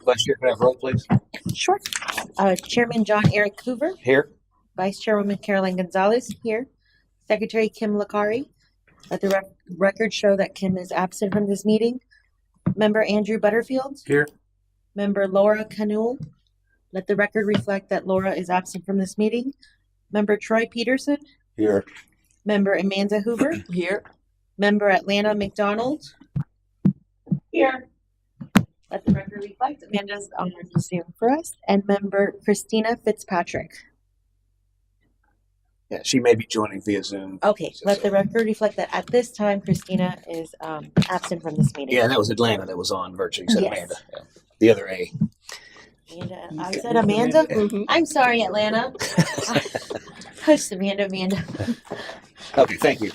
Vice Chair, can I have roll, please? Sure. Chairman John Eric Hoover. Here. Vice Chairwoman Caroline Gonzalez. Here. Secretary Kim Lakari. Let the record show that Kim is absent from this meeting. Member Andrew Butterfield. Here. Member Laura Canul. Let the record reflect that Laura is absent from this meeting. Member Troy Peterson. Here. Member Amanda Hoover. Here. Member Atlanta McDonald. Here. Let the record reflect Amanda's on Zoom for us. And Member Christina Fitzpatrick. Yeah, she may be joining via Zoom. Okay, let the record reflect that at this time, Christina is absent from this meeting. Yeah, that was Atlanta that was on virtually. You said Yes. Amanda. Yeah. The other A. Amanda, I said Amanda? Mhm. I'm sorry, Atlanta. Hush, Amanda. Okay, thank you.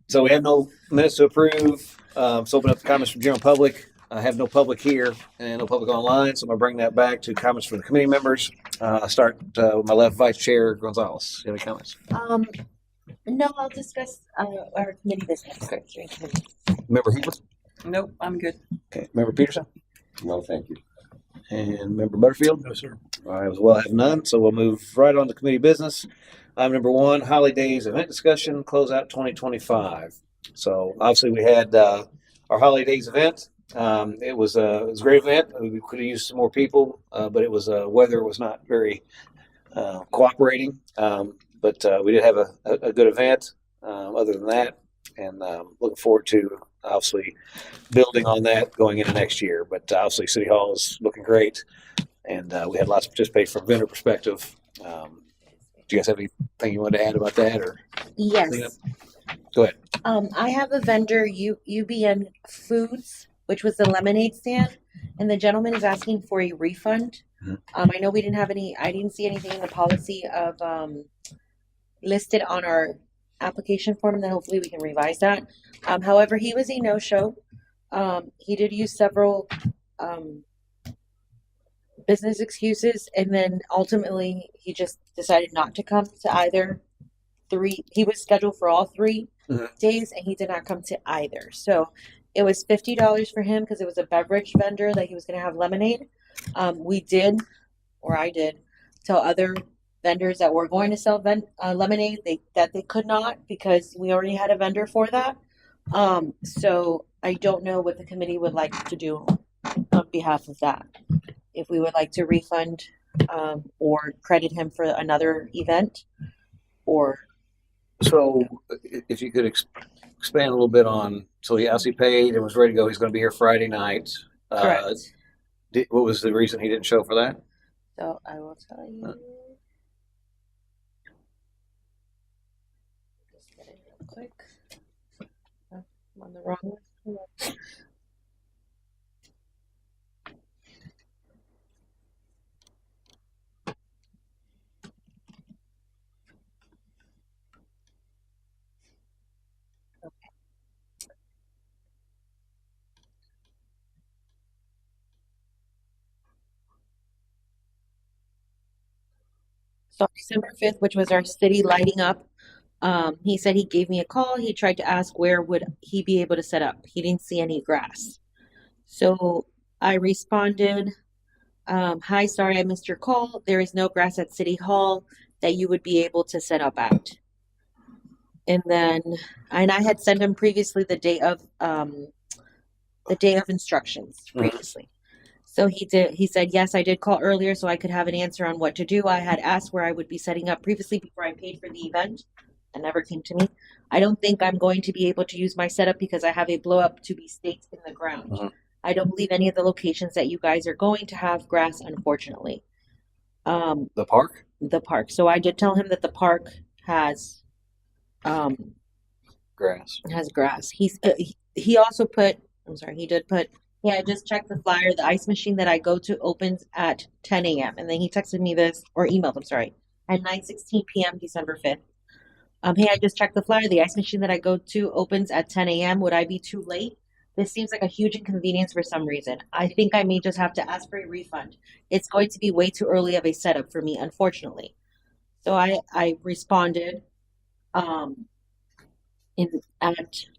So we have no minutes to approve. Let's open up the comments from general public. I have no public here and no public online, so I'm going to bring that back to comments from the committee members. Start with my left, Vice Chair Gonzalez. You have any comments? No, I'll discuss our committee business. Okay. Member Hoover? Nope, I'm good. Okay. Member Peterson? No, thank you. And Member Butterfield? No, sir. I as well have none, so we'll move right on to committee business. Item number 1, holidays event discussion, closeout 2025. So obviously we had our holidays event. It was a great event. We could have used some more people, but it was weather was not very cooperating. But we did have a good event. Other than that, and looking forward to obviously building on that going into next year. But obviously, City Hall is looking great, and we had lots of participation from a vendor perspective. Do you guys have anything you wanted to add about that, or Yes. go ahead? I have a vendor, UBN Foods, which was the lemonade stand, and the gentleman is asking for a refund. Mhm. I know we didn't have I didn't see anything in the policy of listed on our application form, that hopefully we can revise that. However, he was a no-show. He did use several business excuses, and then ultimately he just decided not to come to either 3. He was scheduled for all 3 Mhm. days, and he did not come to either. So it was $50 for him because it was a beverage vendor that he was going to have lemonade. I did tell other vendors that were going to sell lemonade that they could not, because we already had a vendor for that. So I don't know what the committee would like to do on behalf of that. If we would like to refund or credit him for another event, or So, if you could expand a little bit on, so he actually paid and was ready to go. He's going to be here Friday night. correct. What was the reason he didn't show for that? So I will tell you. Just get it real quick. I'm on the wrong one. So December 5th, which was our city lighting up, he said he gave me a call. He tried to ask where would he be able to set up. He didn't see any grass. So I responded, hi, sorry I missed your call. There is no grass at City Hall that you would be able to set up at. And I had sent him previously the day of instructions previously. So he said, yes, I did call earlier so I could have an answer on what to do. I had asked where I would be setting up previously before I paid for the event. That never came to me. I don't think I'm going to be able to use my setup because I have a blow up to be staked in the ground. Mhm. I don't believe any of the locations that you guys are going to have grass, unfortunately. The park? The park. So I did tell him that the park has Grass. grass. He also put, I'm sorry, he did put, yeah, I just checked the flyer. The ice machine that I go to opens at 10 a.m. And then he texted me this, or emailed, I'm sorry, at 9:16 p.m. December 5th. Hey, I just checked the flyer. The ice machine that I go to opens at 10 a.m. Would I be too late? This seems like a huge inconvenience for some reason. I think I may just have to ask for a refund. It's going to be way too early of a setup for me, unfortunately. So I responded at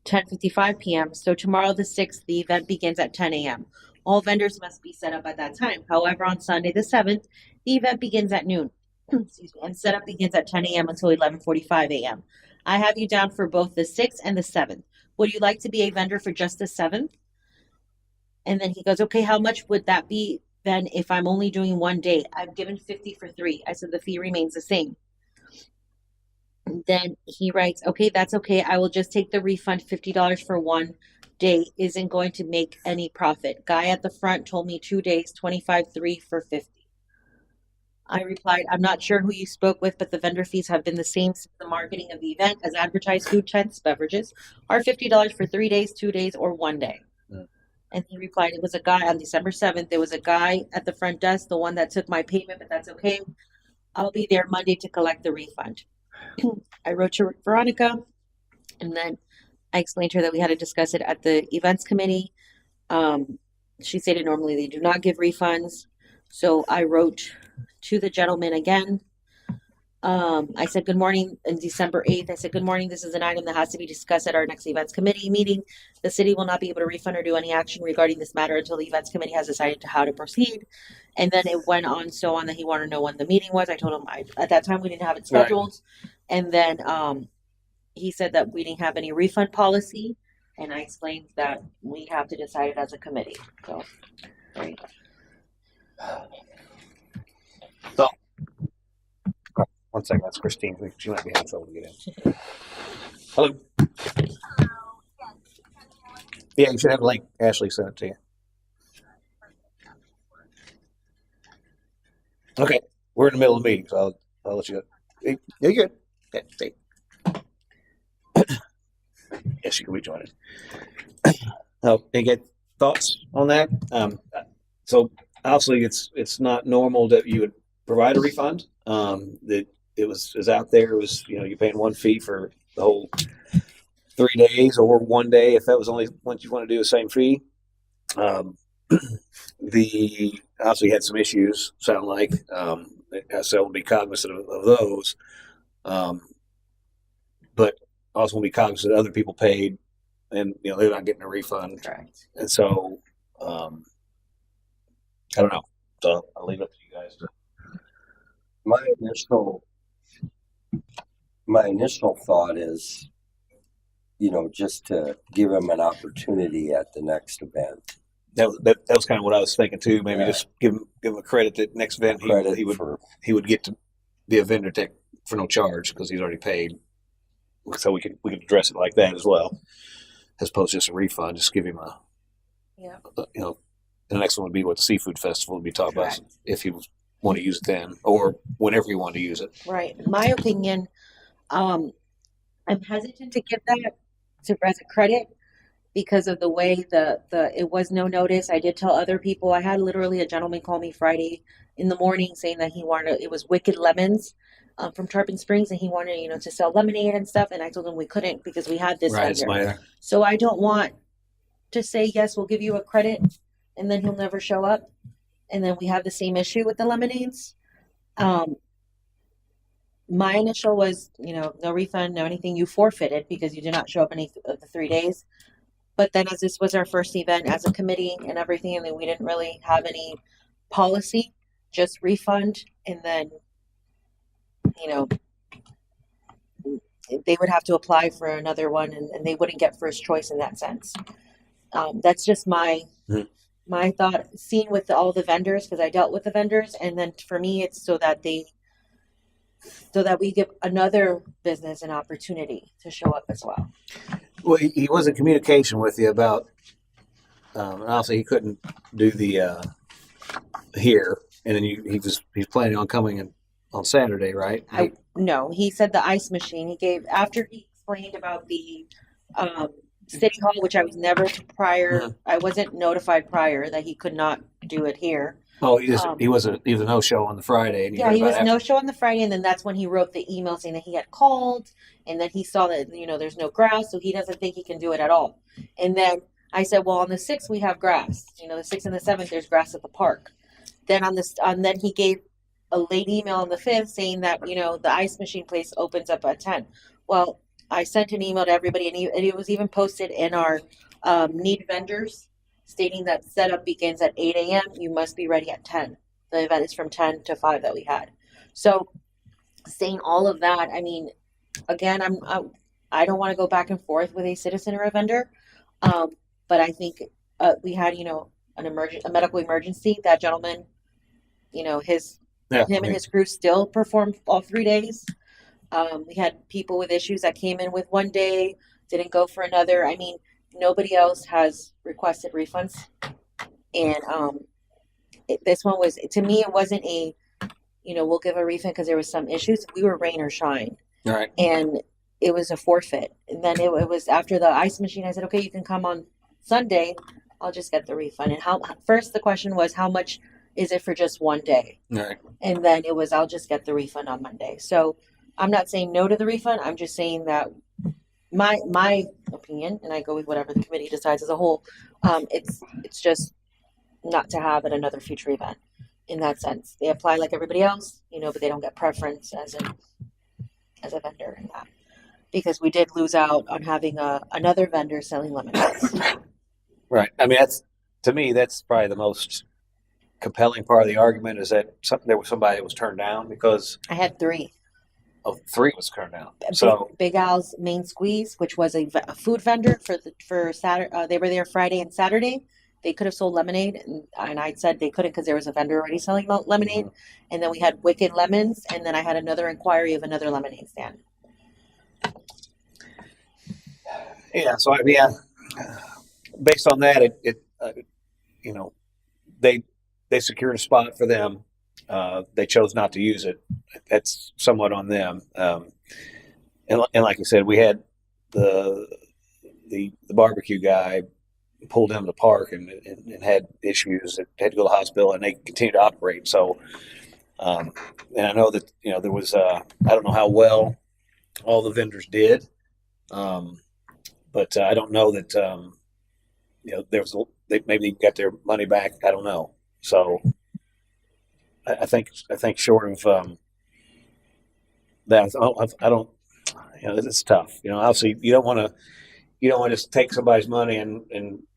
10:55 p.m. So tomorrow the 6th, the event begins at 10 a.m. All vendors must be set up at that time. However, on Sunday the 7th, the event begins at noon. Excuse me, and setup begins at 10 a.m. until 11:45 a.m. I have you down for both the 6th and the 7th. Would you like to be a vendor for just the 7th? And then he goes, okay, how much would that be then if I'm only doing one day? I've given 50 for 3. I said the fee remains the same. And then he writes, okay, that's okay. I will just take the refund. $50 for one day isn't going to make any profit. Guy at the front told me 2 days, 25, 3 for 50. I replied, I'm not sure who you spoke with, but the vendor fees have been the same since the marketing of the event as advertised food, tents, beverages are $50 for 3 days, 2 days, or one day. And he replied, it was a guy on December 7th. There was a guy at the front desk, the one that took my payment, but that's okay. I'll be there Monday to collect the refund. I wrote to Veronica, and then I explained to her that we had to discuss it at the events committee. She stated normally they do not give refunds. So I wrote to the gentleman again. I said, good morning, on December 8th. I said, good morning. This is an item that has to be discussed at our next events committee meeting. The city will not be able to refund or do any action regarding this matter until the events committee has decided how to proceed. And then it went on so on that he wanted to know when the meeting was. I told him at that time we didn't have it scheduled. Right. And then he said that we didn't have any refund policy. And I explained that we have to decide it as a committee. So, right. So, one second, that's Christine. She might be having trouble to get in. Hello. Yeah, you should have a link. Ashley sent it to you. Okay, we're in the middle of the meeting, so I'll let you go. Hey, you're good. Okay, hey. Yes, you can rejoin it. Any good thoughts on that? So obviously, it's not normal that you would provide a refund. That it was out there. It was you're paying one fee for the whole 3 days or one day if that was only once you want to do the same fee. The obviously had some issues. Sound like so I want to be cognizant of those, but also want to be cognizant that other people paid, and they're not getting a refund. Correct. And so I don't know. So I'll leave it up to you guys. My initial thought is, just to give him an opportunity at the next event. That was kind of what I was thinking too. Maybe just give him a credit that next event he would get to be a vendor tech for no charge because he's already paid. So we could address it like that as well, as opposed to just a refund. Just give him the next one would be what the seafood festival would be talking about if he want to use it then or whenever you want to use it. Right. In my opinion, I'm hesitant to give that as a credit because of the way it was no notice. I did tell other people. I had literally a gentleman call me Friday in the morning saying that he wanted, it was Wicked Lemons from Tarpon Springs, and he wanted, to sell lemonade and stuff. And I told him we couldn't because we had this vendor. So I don't want to say, yes, we'll give you a credit, and then he'll never show up. And then we have the same issue with the lemonades. My initial was, no refund, no anything. You forfeited because you did not show up any of the 3 days. But then as this was our first event as a committee and everything, and then we didn't really have any policy, just refund. And then, they would have to apply for another one and they wouldn't get first choice in that sense. That's just my thought, seen with all the vendors, because I dealt with the vendors. And then for me, it's so that we give another business an opportunity to show up as well. Well, he was in communication with you about, obviously he couldn't do the here, and then he's planning on coming in on Saturday, right? No, he said the ice machine. He gave after he explained about the City Hall, which I was never prior. I wasn't notified prior that he could not do it here. Oh, he was a no-show on the Friday. And he was no-show on the Friday, and then that's when he wrote the email saying that he had called, and then he saw that there's no grass, so he doesn't think he can do it at all. And then I said, well, on the 6th we have grass. The 6th and the 7th there's grass at the park. Then then he gave a late email on the 5th saying that the ice machine place opens up at 10. Well, I sent an email to everybody, and it was even posted in our need vendors stating that setup begins at 8 a.m. You must be ready at 10. The event is from 10 to 5 that we had. So saying all of that, I mean, again, I don't want to go back and forth with a citizen or a vendor, but I think we had, a medical emergency. That gentleman, Yeah, him and his crew still performed all 3 days. We had people with issues that came in with one day, didn't go for another. I mean, nobody else has requested refunds, and this one was, to me, it wasn't a, we'll give a refund because there was some issues. We were rain or shine, all right. and it was a forfeit. And then it was after the ice machine. I said, okay, you can come on Sunday. I'll just get the refund. And how first the question was, how much is it for just one day? All right. And then it was, I'll just get the refund on Monday. So I'm not saying no to the refund. I'm just saying that my opinion, and I go with whatever the committee decides as a whole. It's just not to have at another future event. In that sense, they apply like everybody else, but they don't get preference as a vendor in that, because we did lose out on having another vendor selling lemonades. Right. I mean, to me, that's probably the most compelling part of the argument is that there was somebody that was turned down because I had three. three was turned down. So Big Al's Main Squeeze, which was a food vendor for Saturday. They were there Friday and Saturday. They could have sold lemonade, and I said they couldn't because there was a vendor already selling lemonade. Mm-hmm. And then we had Wicked Lemons, and then I had another inquiry of another lemonade stand. yeah, so I mean, based on that, they secured a spot for them. They chose not to use it. That's somewhat on them. And like I said, we had the barbecue guy pulled into the park and had issues that had to go to the hospital, and they continued to operate. So, and I know that there was I don't know how well all the vendors did, but I don't know that there was they maybe got their money back. I don't know. So I think short of that, I don't. It's tough. Obviously you don't want to just take somebody's money and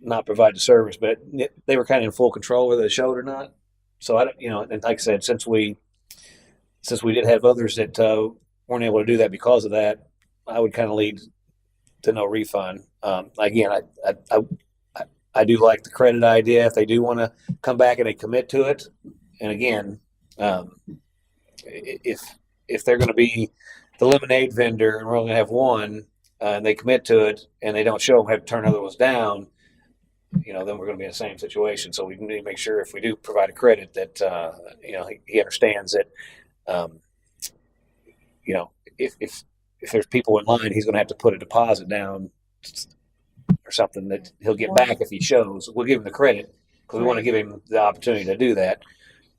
not provide the service, but they were kind of in full control whether they showed or not. So I don't, and like I said, since we did have others that weren't able to do that because of that, I would kind of lead to no refund. Again, I do like the credit idea if they do want to come back and they commit to it. And again, if they're going to be the lemonade vendor and we're only going to have one, and they commit to it and they don't show them, have to turn other ones down, then we're going to be in the same situation. So we need to make sure if we do provide a credit that he understands that if there's people in line, he's going to have to put a deposit down or something that he'll get back if he shows. We'll give him the credit because we want to give him the opportunity to do that.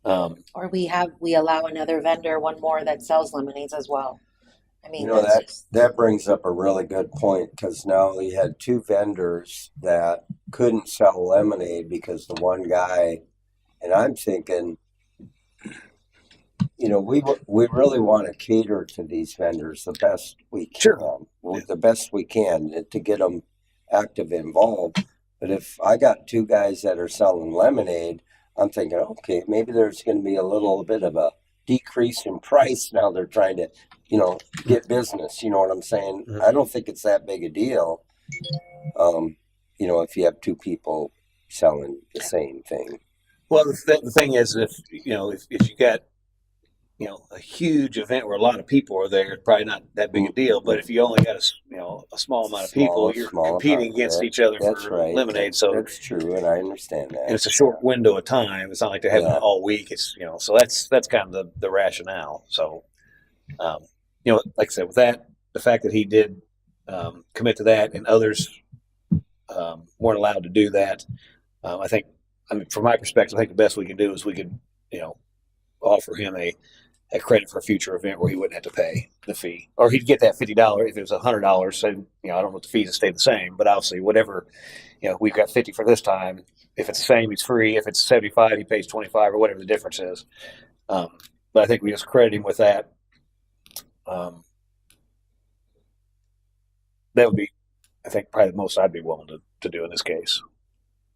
Or we allow another vendor, one more that sells lemonades as well. I mean, that brings up a really good point, because now we had two vendors that couldn't sell lemonade because the one guy, and I'm thinking, we really want to cater to these vendors the best we can, Sure. The best we can to get them active involved. But if I got two guys that are selling lemonade, I'm thinking, okay, maybe there's going to be a little bit of a decrease in price. Now they're trying to, get business. You know what I'm saying? Mm-hmm. I don't think it's that big a deal. If you have two people selling the same thing. Well, the thing is, if you got a huge event where a lot of people are there, it's probably not that big a deal. But if you only got a small amount of people, you're competing against each other for lemonade. So that's true, and I understand that. And it's a short window of time. It's not like they're having it all week. It's so that's kind of the rationale. So, like I said, with that, the fact that he did commit to that, and others weren't allowed to do that, I think. From my perspective, I think the best we can do is we could, offer him a credit for a future event where he wouldn't have to pay the fee, or he'd get that $50 if it was $100. So I don't know if the fees have stayed the same, but obviously whatever, we've got 50 for this time. If it's the same, he's free. If it's 75, he pays 25 or whatever the difference is. But I think we just credit him with that. That would be, I think, probably the most I'd be willing to do in this case.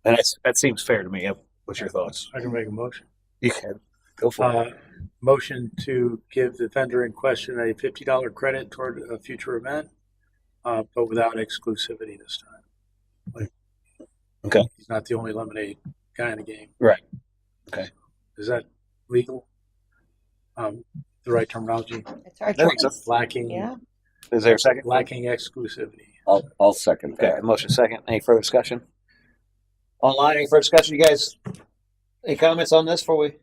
And that seems fair to me. What's your thoughts? I can make a motion. You can go for it. Motion to give the vendor in question a $50 credit toward a future event, but without exclusivity this time. Okay. He's not the only lemonade guy in the game. Right. Okay. Is that legal? The right terminology? It's our I think so. choice. Lacking, Yeah. Is there a second? lacking exclusivity. I'll second Okay, that. motion second. Any further discussion? Online, any further discussion? You guys, any comments on this before we?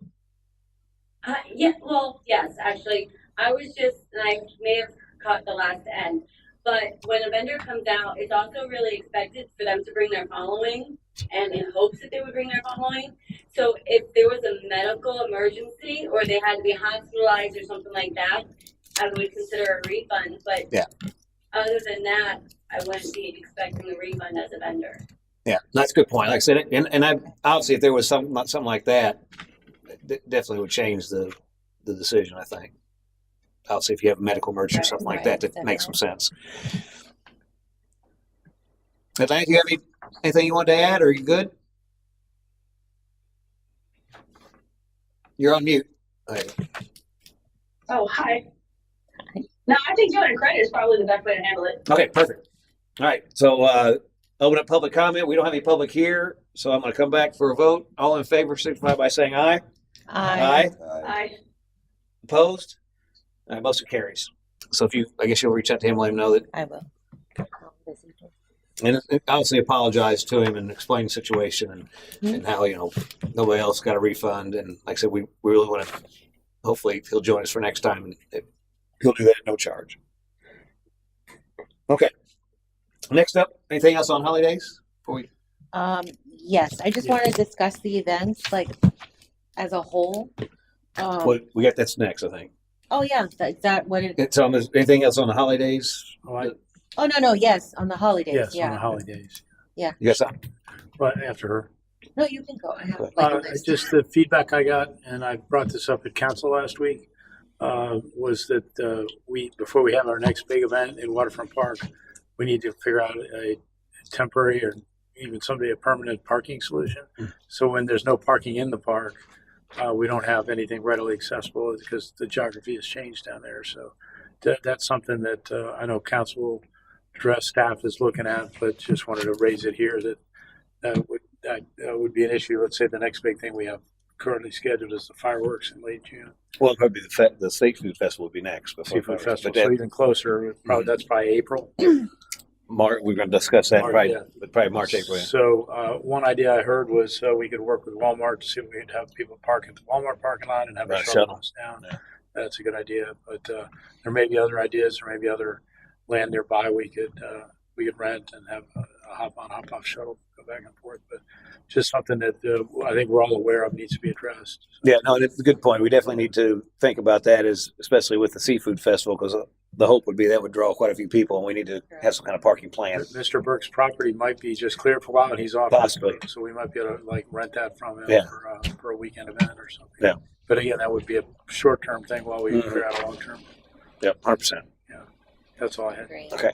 Yeah, well, yes, actually, I was just, and I may have caught the last end, but when a vendor comes out, it's also really expected for them to bring their following and in hopes that they would bring their following. So if there was a medical emergency or they had to be hospitalized or something like that, I would consider a refund. But Yeah. Other than that, I wouldn't be expecting a refund as a vendor. Yeah, that's a good point. Like I said, and I obviously if there was something like that, it definitely would change the decision. I think. Obviously, if you have a medical emergency or something like that, that makes some sense. Atlanta, do you have anything you want to add, or are you good? You're on mute. Okay. Oh, hi. No, I think doing a credit is probably the best way to handle it. Okay, perfect. All right, so open up public comment. We don't have any public here, so I'm going to come back for a vote. All in favor, signify by saying aye. Aye. Opposed? All right, motion carries. So I guess you'll reach out to him, let him know that, I will. and obviously apologize to him and explain the situation and how, nobody else got a refund. And like I said, we really want to, hopefully he'll join us for next time and he'll do that at no charge. Okay. Next up, anything else on holidays? Yes, I just want to discuss the events like as a whole. We got that's next, I think. Oh yeah, is that what it? So is anything else on the holidays? Oh no, yes, on the holidays. Yes, Yeah. on the holidays. You got something? But after her. No, you can go. I have like a list. Just the feedback I got, and I brought this up at council last week, was that before we have our next big event in Waterfront Park, we need to figure out a temporary or even someday a permanent parking solution. So when there's no parking in the park, we don't have anything readily accessible because the geography has changed down there. So that's something that I know council address staff is looking at, but just wanted to raise it here that would be an issue. Let's say the next big thing we have currently scheduled is the fireworks in late June. Well, probably the Seafood Festival would be next. Seafood Festival, so even closer. That's probably April. We're going to discuss that March, probably March, April. Yeah. So one idea I heard was we could work with Walmart to see if we could have people park at the Walmart parking lot and have a shuttle us down. Yeah. That's a good idea, but there may be other ideas. There may be other land nearby we could rent and have a hop-on, hop-off shuttle go back and forth. But just something that I think we're all aware of needs to be addressed. Yeah, no, it's a good point. We definitely need to think about that, especially with the Seafood Festival, because the hope would be that would draw quite a few people, and we need to have some kind of parking plan. Mr. Burke's property might be just cleared for a while, and he's off. Possibly. So we might be able to rent that from him for a weekend event or something. Yeah. But again, that would be a short-term thing while we figure out a long-term. Yep, 100%. Yeah, that's all I had. Great. Okay.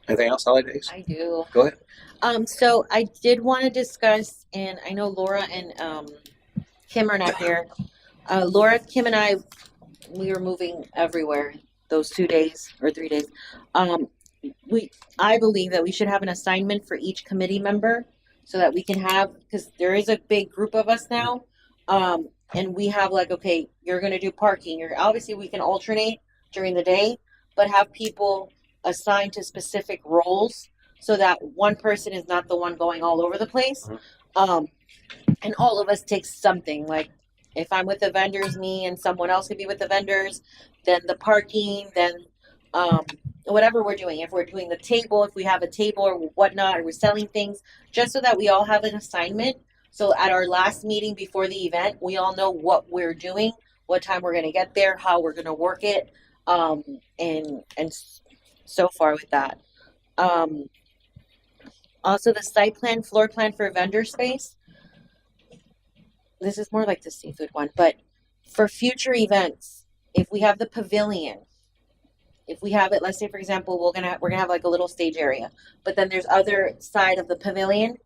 Anything else holidays? I do. Go ahead. So I did want to discuss, and I know Laura and Kim are not here. Laura, Kim, and I, we were moving everywhere those 2 days or 3 days. I believe that we should have an assignment for each committee member so that we can have, because there is a big group of us now, and we have okay, you're going to do parking. Obviously we can alternate during the day, but have people assigned to specific roles so that one person is not the one going all over the place. And all of us take something. Like if I'm with the vendors, me and someone else could be with the vendors, then the parking, then whatever we're doing. If we're doing the table, if we have a table or whatnot, or we're selling things, just so that we all have an assignment. So at our last meeting before the event, we all know what we're doing, what time we're going to get there, how we're going to work it, and so far with that. Also, the site plan, floor plan for vendor space. This is more like the seafood one, but for future events, if we have the pavilion, if we have it, let's say for example, we're gonna have a little stage area, but then there's other side of the pavilion.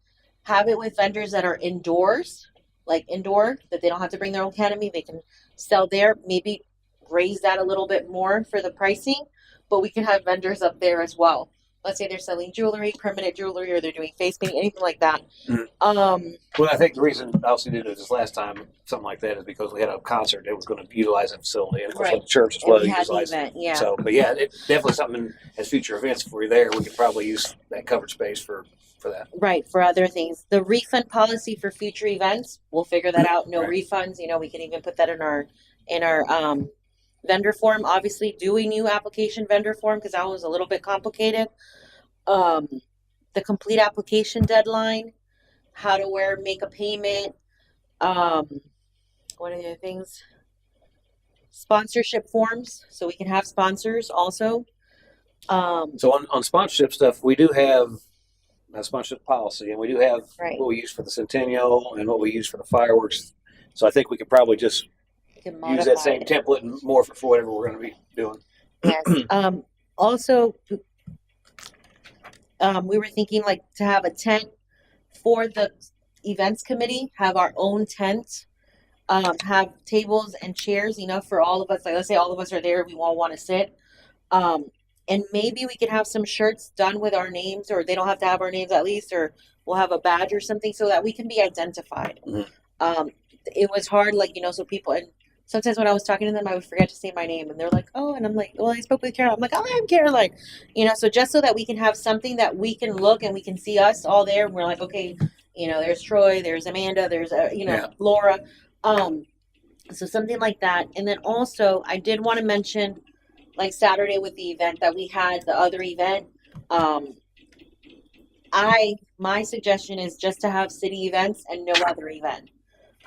have it with vendors that are indoors, like indoor, that they don't have to bring their own canopy. They can sell there. Maybe raise that a little bit more for the pricing, but we can have vendors up there as well. Let's say they're selling jewelry, permanent jewelry, or they're doing face painting, anything like that. Mhm. Um, Well, I think the reason I also did it this last time, something like that, is because we had a concert that was going to utilize that facility, and of course, Right. the church as and well we had the utilized it. event, yeah. So, but yeah, it definitely something as future events. If we're there, we could probably use that covered space for that. Right, for other things. The refund policy for future events, we'll figure that out. No Right. refunds. We can even put that in our vendor form. Obviously, do a new application vendor form because that was a little bit complicated. The complete application deadline, how to make a payment. What are the other things? Sponsorship forms, so we can have sponsors also. So on sponsorship stuff, we do have a sponsorship policy, and we do have Right. what we use for the centennial and what we use for the fireworks. So I think we could probably just We can use modify that same it. template and more for whatever we're going to be doing. Yes. Also, we were thinking like to have a tent for the events committee, have our own tent, have tables and chairs enough for all of us. Like, let's say all of us are there, we all want to sit. And maybe we could have some shirts done with our names, or they don't have to have our names at least, or we'll have a badge or something so that we can be identified. Mhm. It was hard, like, so people, and sometimes when I was talking to them, I would forget to say my name, and they're like, oh, and I'm like, well, I spoke with Caroline. I'm like, oh, I'm Caroline, so just so that we can have something that we can look and we can see us all there. And we're like, okay, there's Troy, there's Amanda, there's, Yeah. Laura. So something like that. And then also, I did want to mention, like Saturday with the event that we had, the other event, my suggestion is just to have city events and no other event.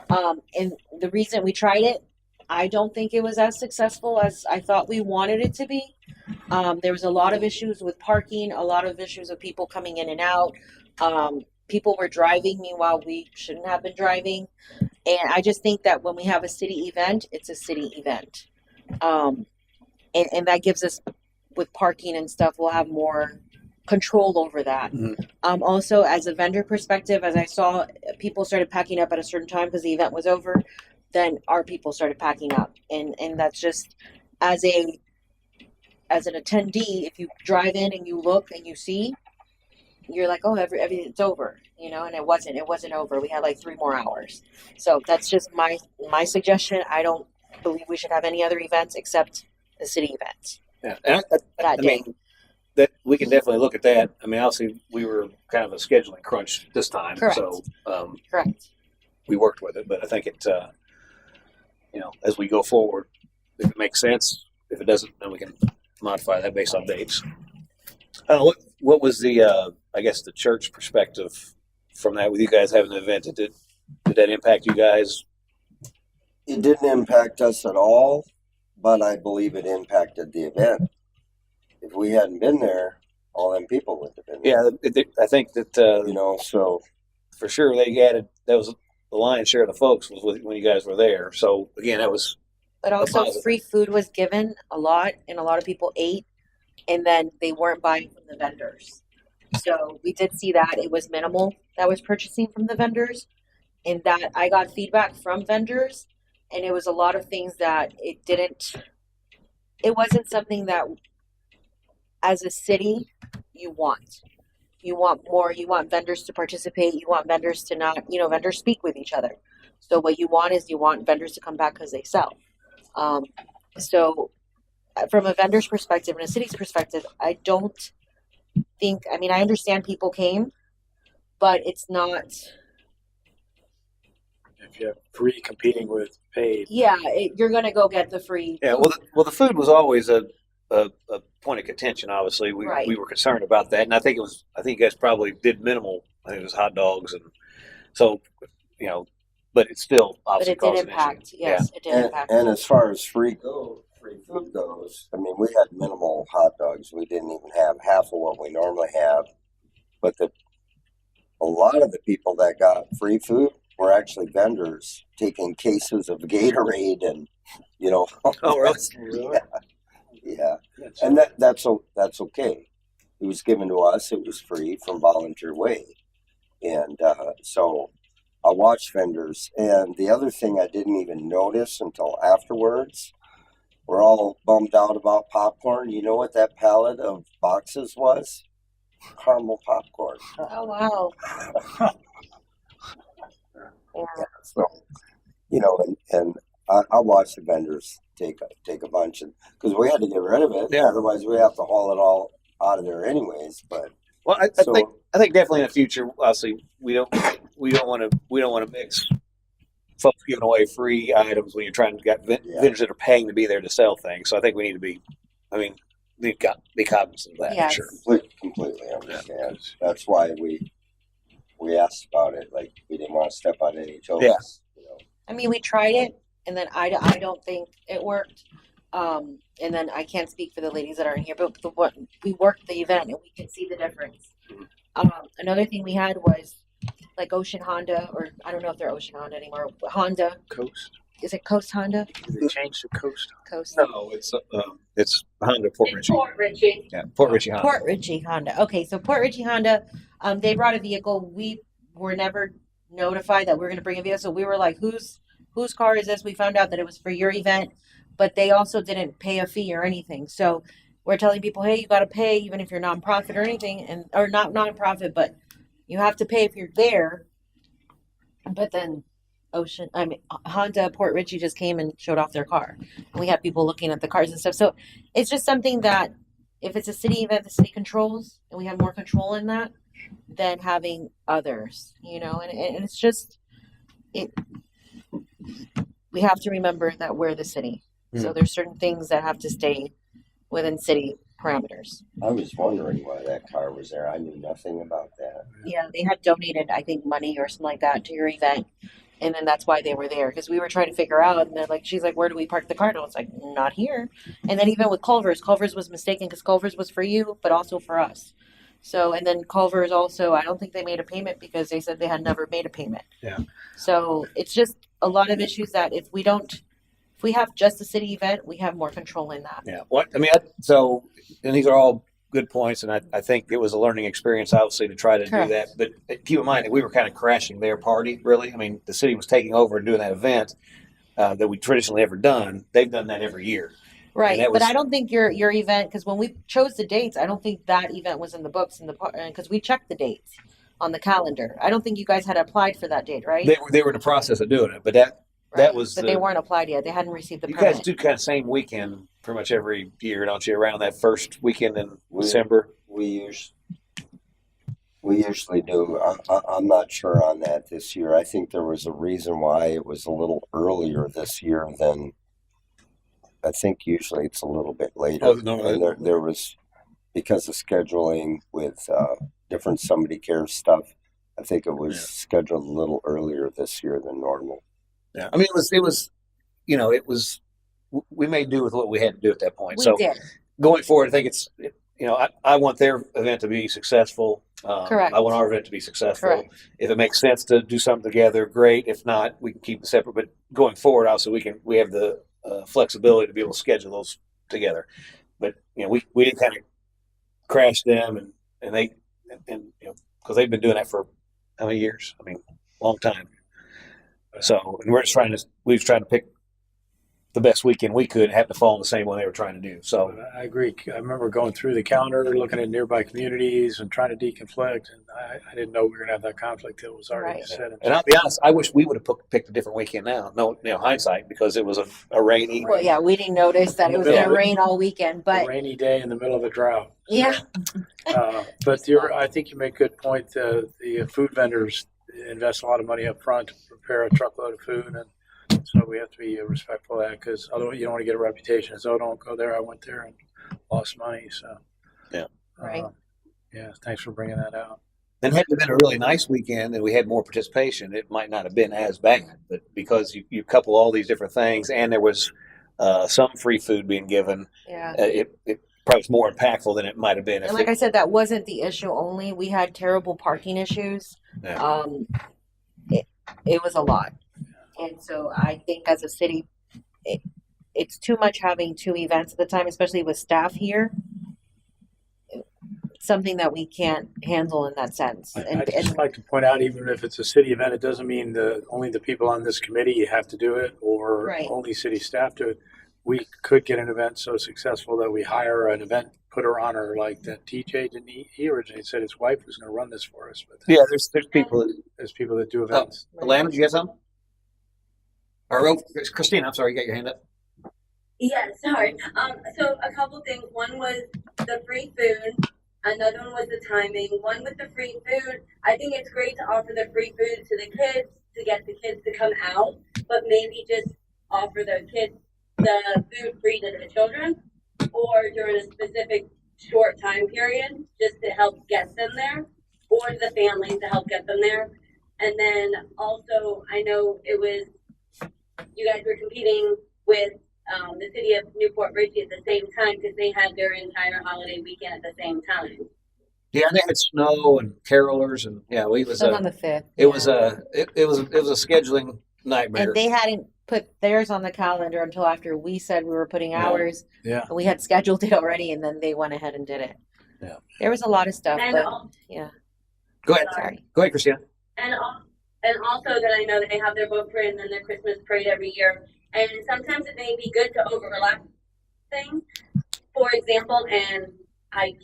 And the reason we tried it, I don't think it was as successful as I thought we wanted it to be. There was a lot of issues with parking, a lot of issues with people coming in and out. People were driving, meanwhile we shouldn't have been driving. And I just think that when we have a city event, it's a city event. And that gives us, with parking and stuff, we'll have more control over that. Mhm. Also, as a vendor perspective, as I saw people started packing up at a certain time because the event was over, then our people started packing up. And that's just, as an attendee, if you drive in and you look and you see, you're like, oh, everything's over, and it wasn't over. We had like 3 more hours. So that's just my suggestion. I don't believe we should have any other events except the city events Yeah, and I that day. mean, that we can definitely look at that. I mean, obviously, we were kind of a scheduling crunch this time, Correct. so Correct. we worked with it. But I think it, as we go forward, if it makes sense, if it doesn't, then we can modify that based on dates. What was the, I guess, the church perspective from that? With you guys having an event, did that impact you guys? It didn't impact us at all, but I believe it impacted the event. If we hadn't been there, all them people would have been there. Yeah, I think that So for sure they added, that was the lion's share of the folks was when you guys were there. So again, that was But also, positive. free food was given a lot, and a lot of people ate, and then they weren't buying from the vendors. So we did see that it was minimal that was purchasing from the vendors, and that I got feedback from vendors, and it was a lot of things that it wasn't something that, as a city, you want. You want more. You want vendors to participate. You want vendors to not, vendors speak with each other. So what you want is vendors to come back because they sell. So from a vendor's perspective and a city's perspective, I don't think, I understand people came, but it's not, If you have free competing with paid, you're going to go get the free. Yeah, well, the food was always a point of contention. Obviously, we Right. we were concerned about that, and I think you guys probably did minimal. I think it was hot dogs, and so but it's still But obviously it did caused an impact. issue. Yes, it did and, impact. and as far as free food goes, we had minimal hot dogs. We didn't even have half of what we normally have. But a lot of the people that got free food were actually vendors taking cases of Gatorade and Oh, really? yeah. And that's okay. It was given to us. It was free from volunteer way. And so I watch vendors. And the other thing I didn't even notice until afterwards, we're all bummed out about popcorn. You know what that pallet of boxes was? Caramel popcorn. Oh wow. Yeah. So, and I watch the vendors take a bunch, because we had to get rid of it. Yeah. Otherwise, we have to haul it all out of there anyways. But Well, I so think definitely in the future, obviously, we don't want to mix folks giving away free items when you're trying to get Yeah. vendors that are paying to be there to sell things. So I think we need to be, we've got to be cognizant of that. Yes. For sure. completely understand. That's why we asked about it. Like, we didn't want to step on any toes. Yeah. I mean, we tried it, and then I don't think it worked. And then I can't speak for the ladies that are in here, but we worked the event and we could see the difference. Another thing we had was like Ocean Honda, or I don't know if they're Ocean Honda anymore. Honda, Coast. is it Coast Honda? Did they change to Coast? Coast. No, it's Honda Port Richey. Port Richey. Yeah, Port Richey Honda. Port Richey Honda. Okay, so Port Richey Honda, they brought a vehicle. We were never notified that we were going to bring a vehicle, so we were like, whose car is this? We found out that it was for your event, but they also didn't pay a fee or anything. So we're telling people, hey, you got to pay even if you're nonprofit or anything, or not nonprofit, but you have to pay if you're there. But then Honda Port Richey just came and showed off their car. And we had people looking at the cars and stuff. So it's just something that if it's a city event, the city controls, and we have more control in that than having others, and it's just we have to remember that we're the city. So there's certain things that have to stay within city parameters. I was wondering why that car was there. I knew nothing about that. Yeah, they had donated, I think, money or something like that to your event. And then that's why they were there, because we were trying to figure out. And they're like, she's like, where do we park the car? And I was like, not here. And then even with Culver's was mistaken because Culver's was for you, but also for us. So, and then Culver's also, I don't think they made a payment because they said they had never made a payment. Yeah. So it's just a lot of issues that if we have just a city event, we have more control in that. Yeah. And these are all good points, and I think it was a learning experience, obviously, to try to Correct. do that. But keep in mind that we were kind of crashing their party, really. I mean, the city was taking over and doing that event that we traditionally ever done. They've done that every year. Right, that but was- I don't think your event, because when we chose the dates, I don't think that event was in the books because we checked the dates on the calendar. I don't think you guys had applied for that date, right? They were in the process of doing it, but that Right. was But they weren't applied yet. They hadn't received the you permit. guys do kind of same weekend pretty much every year, don't you? Around that first weekend in We- December. We usually do. I'm not sure on that this year. I think there was a reason why it was a little earlier this year than. I think usually it's a little bit later. Oh, no, And there was, because of scheduling with different somebody cares stuff. I think it was scheduled a little earlier this year than normal. Yeah, I mean, it was. We made do with what we had to do at that point. We so did. going forward, I think I want their event to be successful. Correct. I want our event to be successful. Correct. If it makes sense to do something together, great. If not, we can keep it separate. But going forward, also we have the flexibility to be able to schedule those together. But we did kind of crash them, and they because they've been doing that for how many years? I mean, long time. So, and we was trying to pick the best weekend we could, and have to fall in the same one they were trying to do. So I agree. I remember going through the calendar, looking at nearby communities and trying to deconflict. And I didn't know we were going to have that conflict till it was already Right. set. and I'll be honest, I wish we would have picked a different weekend now. No, hindsight, because it was a rainy. Well, yeah, we didn't notice that it was going to rain all weekend, A but rainy day in the middle of a drought. yeah, But I think you make a good point. The food vendors invest a lot of money up front to prepare a truckload of food, and so we have to be respectful of that, because otherwise you don't want to get a reputation as, oh, don't go there. I went there and lost money. So Yeah. Right. Yeah, thanks for bringing that out. And had it been a really nice weekend and we had more participation, it might not have been as bad. But because you couple all these different things, and there was some free food being given, yeah. it probably was more impactful than it might have been. And like I said, that wasn't the issue only. We had terrible parking issues. Yeah. It was a lot. And so I think as a city, it's too much having two events at the time, especially with staff here. something that we can't handle in that sense. I'd just like to point out, even if it's a city event, it doesn't mean only the people on this committee have to do it, or Right. only city staff do it. We could get an event so successful that we hire an event putter honor like that TJ didn't. He originally said his wife was going to run this for us, but Yeah, there's people. there's people that do events. Alana, did you get something? Or Christine, I'm sorry, you got your hand up. Yeah, sorry. So a couple things. One was the free food. Another one was the timing. One with the free food. I think it's great to offer the free food to the kids to get the kids to come out, but maybe just offer the kids the food free to the children, or during a specific short time period, just to help get them there, or the families to help get them there. And then also, I know it was you guys were competing with the city of Newport Richey at the same time because they had their entire holiday weekend at the same time. Yeah, they had snow and carolers, and yeah, we was Some on the 5th. it was a scheduling nightmare. And they hadn't put theirs on the calendar until after we said we were putting ours. Yeah. And we had scheduled it already, and then they went ahead and did it. Yeah. There was a lot of stuff, And but al- Go ahead, sorry. go ahead, Christina. and also that I know that they have their boat parade and then their Christmas parade every year. And sometimes it may be good to overlap things. For example, and I've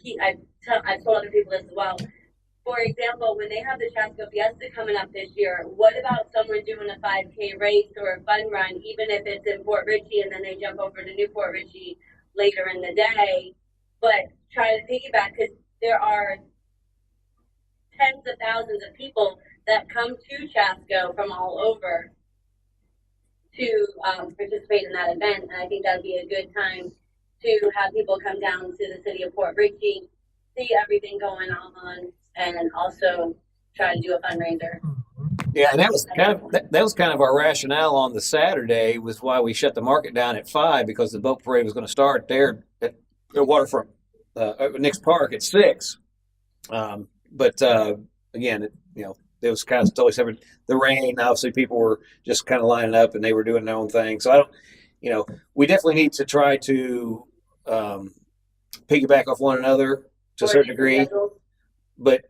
told other people this as well. For example, when they have the Chaska Fiesta coming up this year, what about someone doing a 5K race or a fun run, even if it's in Port Richey and then they jump over to Newport Richey later in the day, but try to piggyback because there are tens of thousands of people that come to Chaska from all over to participate in that event. And I think that would be a good time to have people come down to the city of Port Richey, see everything going on, and also try to do a fundraiser. Yeah, and that was kind of our rationale on the Saturday, was why we shut the market down at 5, because the boat parade was going to start there at the waterfront Nick's Park at 6. But again, there was kind of totally separate. The rain, obviously, people were just kind of lining up and they were doing their own thing. So I don't, we definitely need to try to piggyback off one another to a certain degree. But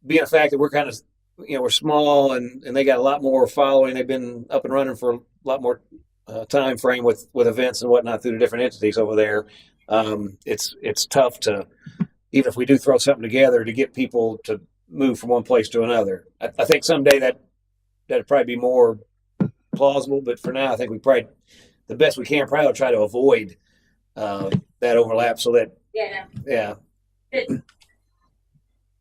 being a fact that we're kind of, we're small and they got a lot more following. They've been up and running for a lot more time frame with events and whatnot through the different entities over there. It's tough to, even if we do throw something together, to get people to move from one place to another. I think someday that'd probably be more plausible, but for now, I think we probably, the best we can, probably try to avoid that overlap so that, yeah.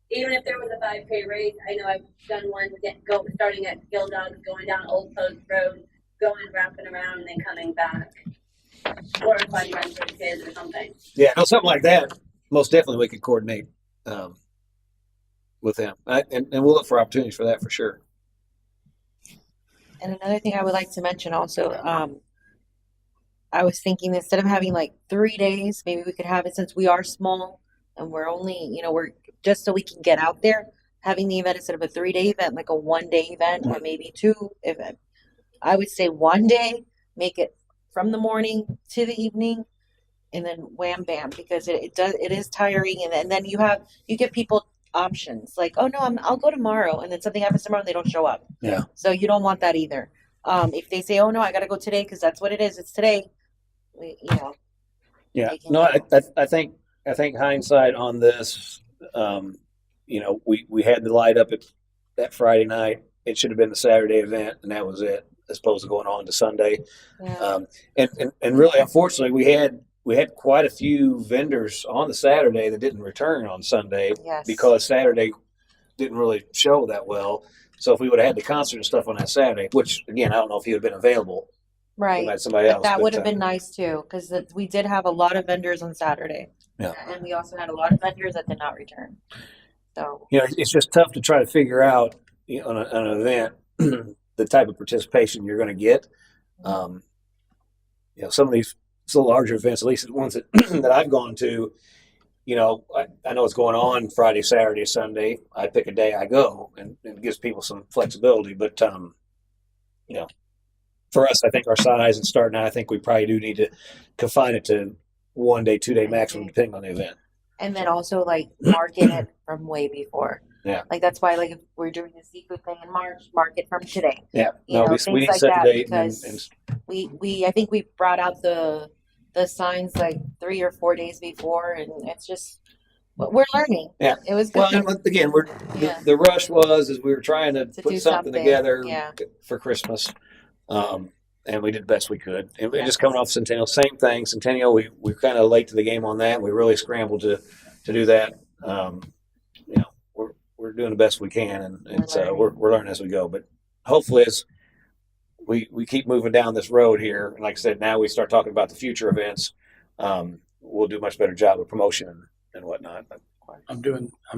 Even if there was a 5K race, I know I've done one starting at Gill Dogs, going down Old Post Road, going wrapping around and then coming back, or a fun run for the kids or something. Yeah, no, something like that. Most definitely, we could coordinate with them, and we'll look for opportunities for that for sure. And another thing I would like to mention also, I was thinking instead of having like 3 days, maybe we could have it, since we are small and we're only, we're just so we can get out there, having the event instead of a 3-day event, like a 1-day event or maybe 2 event. I would say 1 day, make it from the morning to the evening, and then wham bam, because it is tiring, and then you give people options like, oh no, I'll go tomorrow, and then something happens tomorrow and they don't show up. Yeah. So you don't want that either. If they say, oh no, I got to go today because that's what it is, it's today. Yeah. No, I think hindsight on this, we had the light up at that Friday night. It should have been the Saturday event, and that was it, as opposed to going on to Sunday. Yeah. And really, unfortunately, we had quite a few vendors on the Saturday that didn't return on Sunday because Saturday didn't really show that well. So if we would have had the concert and stuff on that Saturday, which again, I don't know if he would have been available. Right. We had somebody else. That would have been nice too, because we did have a lot of vendors on Saturday. Yeah. And we also had a lot of vendors that did not return. So it's just tough to try to figure out on an event the type of participation you're going to get. Some of these larger events, at least the ones that that I've gone to, I know what's going on Friday, Saturday, Sunday. I pick a day, I go, and it gives people some flexibility. But for us, I think our size and starting out, I think we probably do need to confine it to 1 day, 2 day maximum, depending on the event. And then also like market it from way before. Yeah. Like that's why like if we're doing the seafood thing in March, market from today. Yeah. You No, know, we things need to like set the that date because we I think we brought out the signs like 3 or 4 days before, and it's just we're learning. Yeah. It was Well, good. and again, we're Yeah. the rush was is we were trying to To put do something something. together Yeah. for Christmas, and we did the best we could. And we're Yes. just coming off Centennial, same thing. Centennial, we're kind of late to the game on that. We really scrambled to do that. You know, we're doing the best we can, and so we're learning as we go. But hopefully, as we keep moving down this road here, and like I said, now we start talking about the future events. We'll do a much better job of promotion and whatnot. But I'm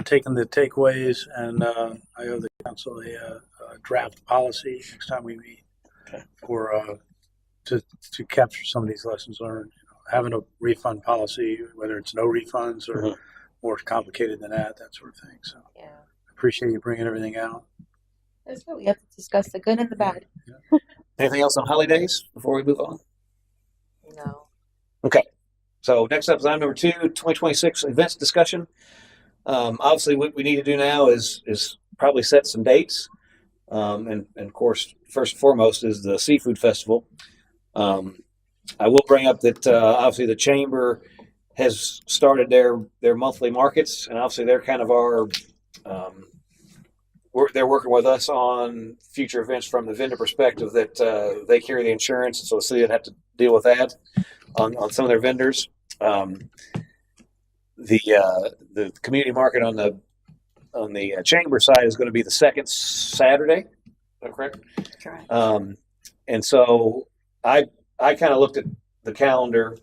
taking the takeaways, and I owe the council a draft policy next time we meet for to capture some of these lessons learned. You know, having a refund policy, whether it's no refunds or more complicated than that sort of thing. So Yeah. I appreciate you bringing everything out. That's good. We have to discuss the good and the bad. anything else on holidays before we move on? No. Okay. So next up is item number 2, 2026 events discussion. Obviously, what we need to do now is probably set some dates. And of course, first and foremost is the seafood festival. I will bring up that obviously the chamber has started their monthly markets, and obviously they're kind of our they're working with us on future events from the vendor perspective that they carry the insurance, so the city would have to deal with that on some of their vendors. The community market on the chamber side is going to be the second Saturday. Is that correct? Correct. And so I kind of looked at the calendar,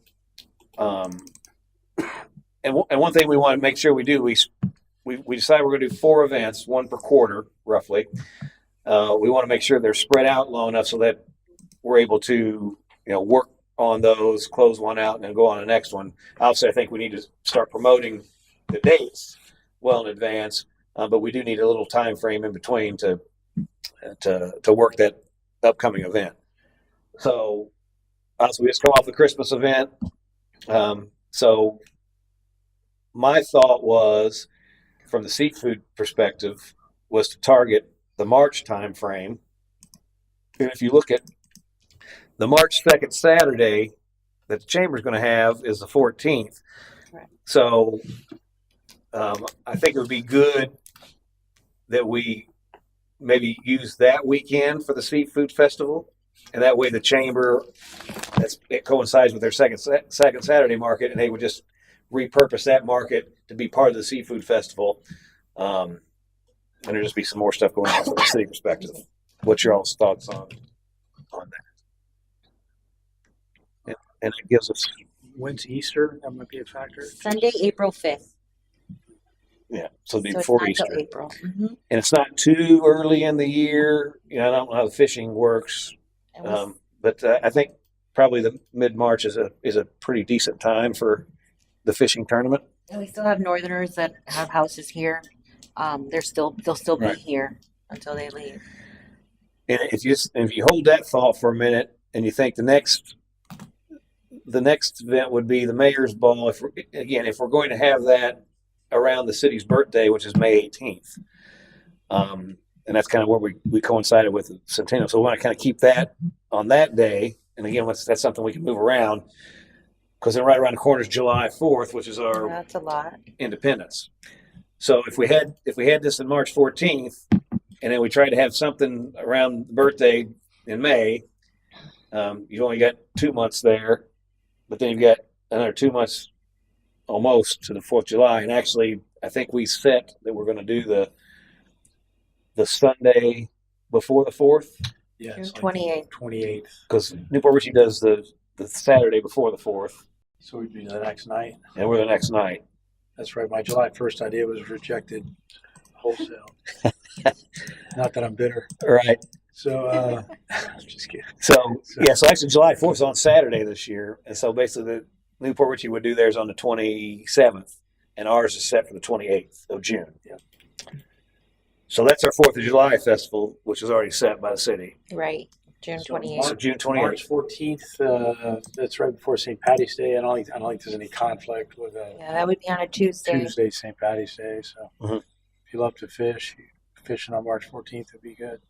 and one thing we want to make sure we do, we decided we're going to do 4 events, one per quarter, roughly. We want to make sure they're spread out low enough so that we're able to, work on those, close one out, and then go on the next one. Obviously, I think we need to start promoting the dates well in advance, but we do need a little time frame in between to work that upcoming event. So, obviously, we just come off the Christmas event. So, my thought was, from the seafood perspective, was to target the March time frame. And if you look at the March 2nd Saturday that the chamber is going to have is the 14th. Correct. So I think it would be good that we maybe use that weekend for the seafood festival, and that way the chamber, it coincides with their second Saturday market, and they would just repurpose that market to be part of the seafood festival. And there'll just be some more stuff going on from the city perspective. What's your all's thoughts on that? And it gives us, When's Easter? That might be a factor. Sunday, April 5th. so it'd be So it's before not till Easter. April. Mm-hmm. And it's not too early in the year. I don't know how the fishing works, but I think probably the mid-March is a pretty decent time for the fishing tournament. And we still have Northerners that have houses here. They'll still be Right. here until they leave. And if you hold that thought for a minute, and you think the next event would be the mayor's ball. If we're going to have that around the city's birthday, which is May 18th, and that's kind of where we coincided with Centennial. So we want to kind of keep that on that day. And again, that's something we can move around, because then right around the corner is July 4th, which is our That's a lot. Independence. So if we had this in March 14th, and then we tried to have something around the birthday in May, you've only got 2 months there, but then you've got another 2 months almost to the 4th of July. And actually, I think we set that we're going to do the Sunday before the 4th, Yeah, June 28th. 28th. because Newport Richey does the Saturday before the 4th, So we'd be the next night. and we're the next night. That's right. My July 1st idea was rejected wholesale. Not that I'm bitter. Right. So, just kidding. So actually July 4th is on Saturday this year. And so basically Newport Richey would do theirs on the 27th, and ours is set for the 28th of June. Yeah. So that's our 4th of July festival, which is already set by the city. Right. June So 28th. June 28th. March 14th. That's right before St. Patty's Day. I don't think there's any conflict with Yeah, that would be on a Tuesday. Tuesday, St. Patty's Day. So Mhm. if you love to fish, fishing on March 14th would be good.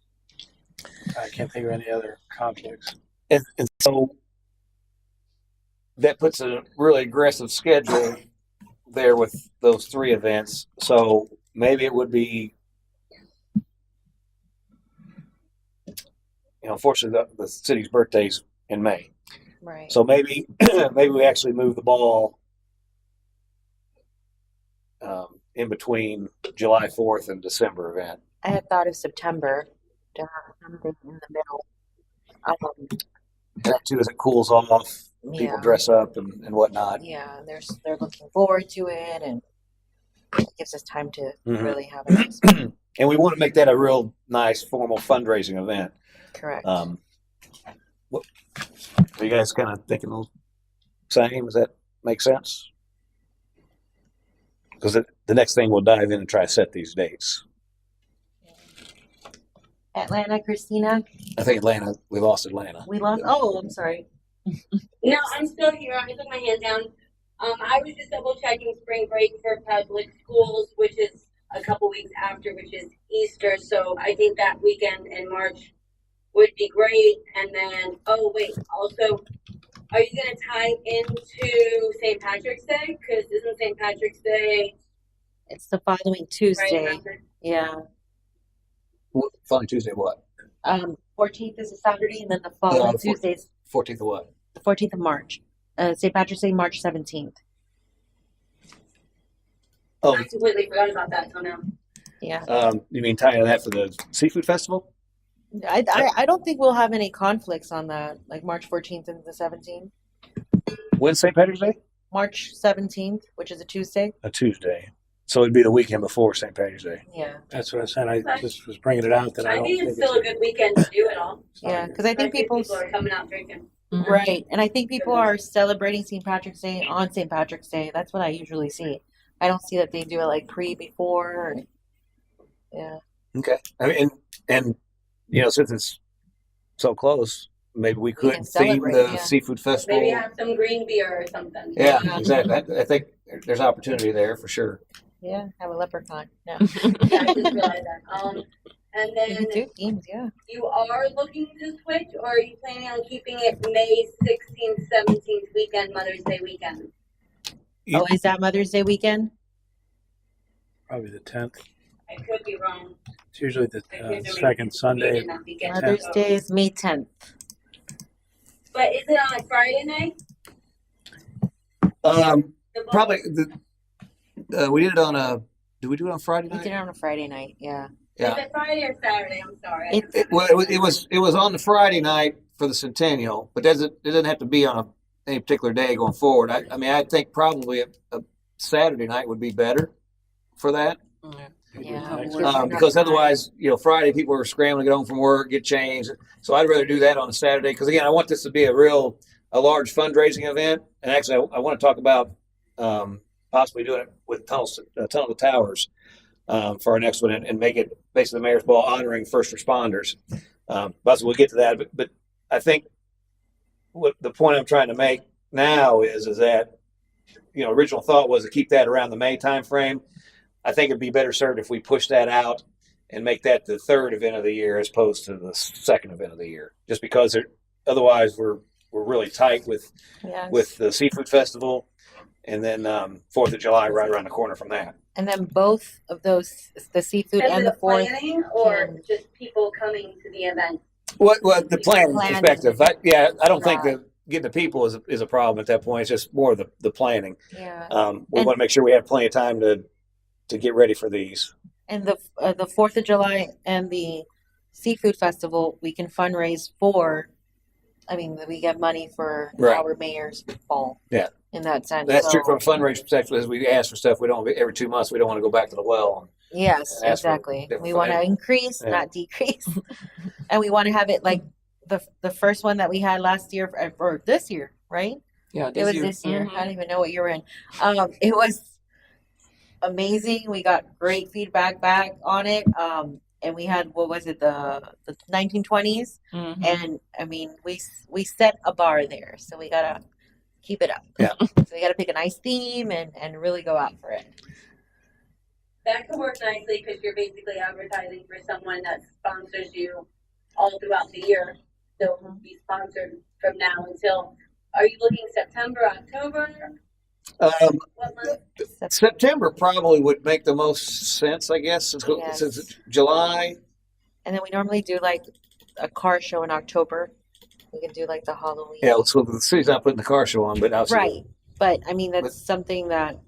I can't think of any other conflicts. And so that puts a really aggressive schedule there with those 3 events. So maybe it would be, unfortunately, the city's birthday's in May. Right. So maybe we actually move the ball in between July 4th and December event. I had thought of September to have something in the middle. That too, as it cools off, people Yeah. dress up and whatnot. Yeah, they're looking forward to it, and it gives us time to Mhm. really have a nice. And we want to make that a real nice formal fundraising event. Correct. What, are you guys kind of thinking the same? Does that make sense? Because the next thing we'll dive in and try to set these dates. Atlanta, Christina, I think Atlanta, we lost Atlanta. we lost. Oh, I'm sorry. No, I'm still here. I took my hand down. I was just double checking spring break for public schools, which is a couple weeks after, which is Easter. So I think that weekend in March would be great. And then, oh wait, also, are you going to tie into St. Patrick's Day? Because isn't St. Patrick's Day It's the following right Tuesday. after? Yeah. Following Tuesday, what? 14th is a Saturday, and then the following the Tuesday is 14th of what? the 14th of March. St. Patrick's Day, March 17th. Oh, I completely forgot about that till now. Yeah. you mean tying that for the seafood festival? I don't think we'll have any conflicts on that, like March 14th and the 17th. When's St. Patrick's Day? March 17th, which is a Tuesday. A Tuesday. So it'd be the weekend before St. Patrick's Day. Yeah. That's what I said. I just was bringing it out that I I don't think think it's still a good weekend to do it all. Yeah, because I think Especially if people are coming out drinking. right, and I think people are celebrating St. Patrick's Day on St. Patrick's Day. That's what I usually see. I don't see that they do it like before. Or, yeah. Okay. I mean, and since it's so close, maybe we could can theme celebrate, the yeah. seafood festival. Maybe have some green beer or something. Yeah, Yeah. exactly. I think there's opportunity there for sure. Yeah, have a leprechaun. No. Yeah, I just realized that. And You then can do themes, yeah. you are looking to switch, or are you planning on keeping it May 16th, 17th weekend, Mother's Day weekend? You- Oh, is that Mother's Day weekend? Probably the 10th. I could be wrong. It's usually the I could be second Sunday. in that weekend. Mother's Day is May 10th. But is it on a Friday night? Um, The ball? probably we did it on a. Did we do it on Friday We night? did it on a Friday night, yeah. Yeah. Is it Friday or Saturday? I'm sorry. It was on the Friday night for the centennial, but it doesn't have to be on any particular day going forward. I mean, I think probably a Saturday night would be better for that. Yeah. Because otherwise, Friday people are scrambling to get home from work, get changed. So I'd rather do that on a Saturday because again, I want this to be a large fundraising event. And actually, I want to talk about possibly doing it with Tunnel to Towers for our next one and make it basically the Mayor's Ball honoring first responders. But we'll get to that. But I think what the point I'm trying to make now is that original thought was to keep that around the May timeframe. I think it'd be better served if we push that out and make that the third event of the year as opposed to the second event of the year. Just because otherwise we're really tight with the seafood festival, and then 4th of July right around the corner from that. And then both of those, the seafood Is and it the a 4th. planning or can- just people coming to the event? What the planning Planning. perspective? I don't think Right. that getting the people is a problem at that point. It's just more the planning. Yeah. We And- want to make sure we have plenty of time to get ready for these. And the 4th of July and the seafood festival, we can fundraise for. I mean, we get money for Right. our mayor's ball. Yeah. In that sense. That's true So- from a fundraising perspective. As we ask for stuff, we don't every 2 months. We don't want to go back to the well. Yes, and ask for exactly. different We want to funding. increase, Yeah. not decrease, and we want to have it like the first one that we had last year or this year, right? Yeah, It was this year. I don't even know what you were in. It was amazing. We got great feedback back on it. and we had, what was it, the 1920s, Mhm. and I mean we set a bar there, so we gotta keep it up. Yeah. So we gotta pick a nice theme and really go out for it. That could work nicely because you're basically advertising for someone that sponsors you all throughout the year. They'll be sponsored from now until, are you looking September, October? What month? September probably would make the most sense, I guess, Yes. since it's July. And then we normally do like a car show in October. We can do like the Halloween. Yeah, so the city's not putting the car show on, but obviously, Right. But I mean, that's But- something that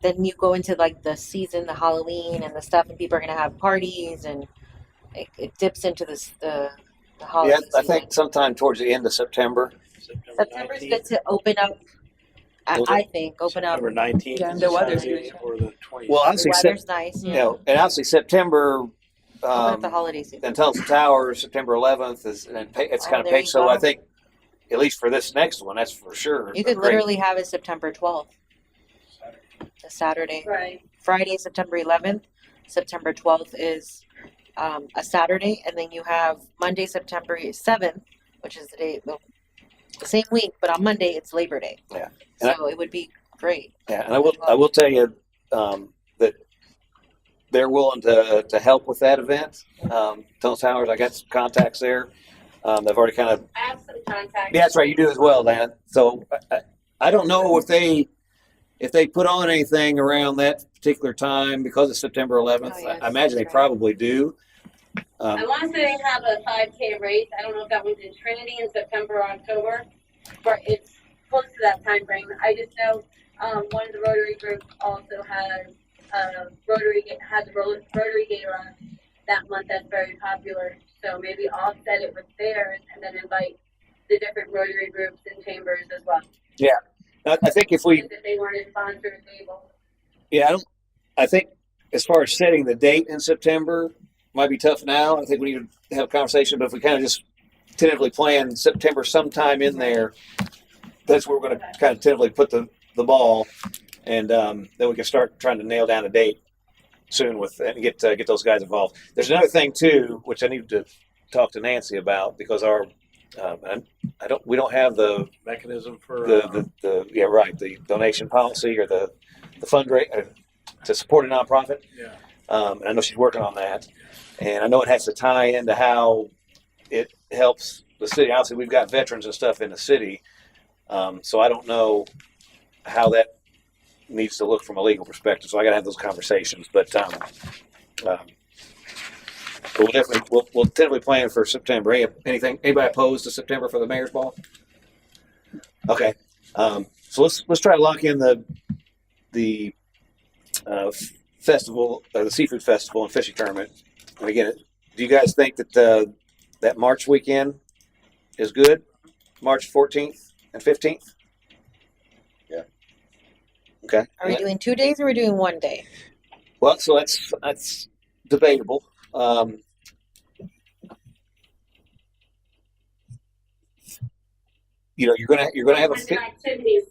then you go into like the season, the Halloween and the stuff, and people are gonna have parties, and it dips into the holiday yeah, I season. think sometime towards the end of September. September's good to open up. I think open up. September 19th. Yeah, is the a weather's Saturday, good. or the 20th. Well, The obviously, weather's nice. you know, and obviously September. Open up the holiday season. Then Tunnels to Towers, September 11th is, and it's Oh, kind of there paid. you So go. I think, at least for this next one, that's for sure. You a could great- literally have it September 12th, a Saturday. Right. Friday, September 11th. September 12th is a Saturday, and then you have Monday, September 7th, which is the day, well, the same week, but on Monday it's Labor Day. Yeah. And So it would be great. Yeah, and I will tell you that they're willing to help with that event. Tunnels Towers, I got some contacts there. They've already kind of. I have some contacts. Yeah, that's right. You do as well, Dan. So I don't know if they put on anything around that particular time because it's September 11th. Oh, yes, I imagine they that's right. probably do. I want to say they have a 5K race. I don't know if that one's in Trinity in September or October, but it's close to that time frame. I just know one of the Rotary groups also has a Rotary Gator on that month that's very popular. So maybe offset it with theirs and then invite the different Rotary groups and chambers as well. I think if we, If they weren't a sponsor able. yeah, I think as far as setting the date in September might be tough now. I think we need to have a conversation, but if we kind of just tentatively plan September sometime in there, that's where we're going to kind of tentatively put the ball, and then we can start trying to nail down a date soon with and get those guys involved. There's another thing too, which I need to talk to Nancy about because we don't have the Mechanism for the donation policy or the fundraiser to support a nonprofit. yeah. And I know she's working on that, and I know it has to tie into how it helps the city. Obviously, we've got veterans and stuff in the city, so I don't know how needs to look from a legal perspective. So I got to have those conversations. But we'll tentatively plan for September. Anybody opposed to September for the mayor's ball? Okay, so let's try to lock in the festival, the seafood festival and fishing tournament. And again, do you guys think that that March weekend is good? March 14th and 15th? Yeah. Okay. Are we doing 2 days or are we doing 1 day? Well, so that's debatable. You're gonna have What kind of activities?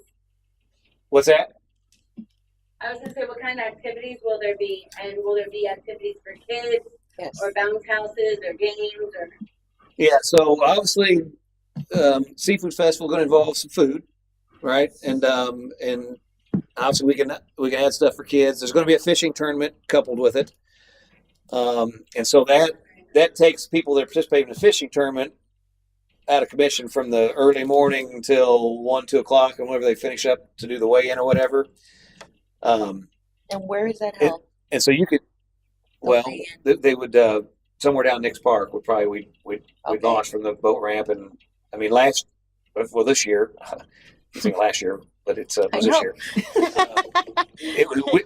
what's that? I was gonna say, what kind of activities will there be? And will there be activities for kids Yes. or bounce houses or games or? Yeah, so obviously, seafood festival going to involve some food, right? And obviously we can add stuff for kids. There's going to be a fishing tournament coupled with it, and so that takes people that participate in the fishing tournament out of commission from the early morning until 1, 2 o'clock, and whenever they finish up to do the weigh in or whatever. And where is that held? And so you could, well, they would somewhere down Nick's Park would probably we'd Okay. launch from the boat ramp, and I mean this year, I think last year, but it I was this know. year.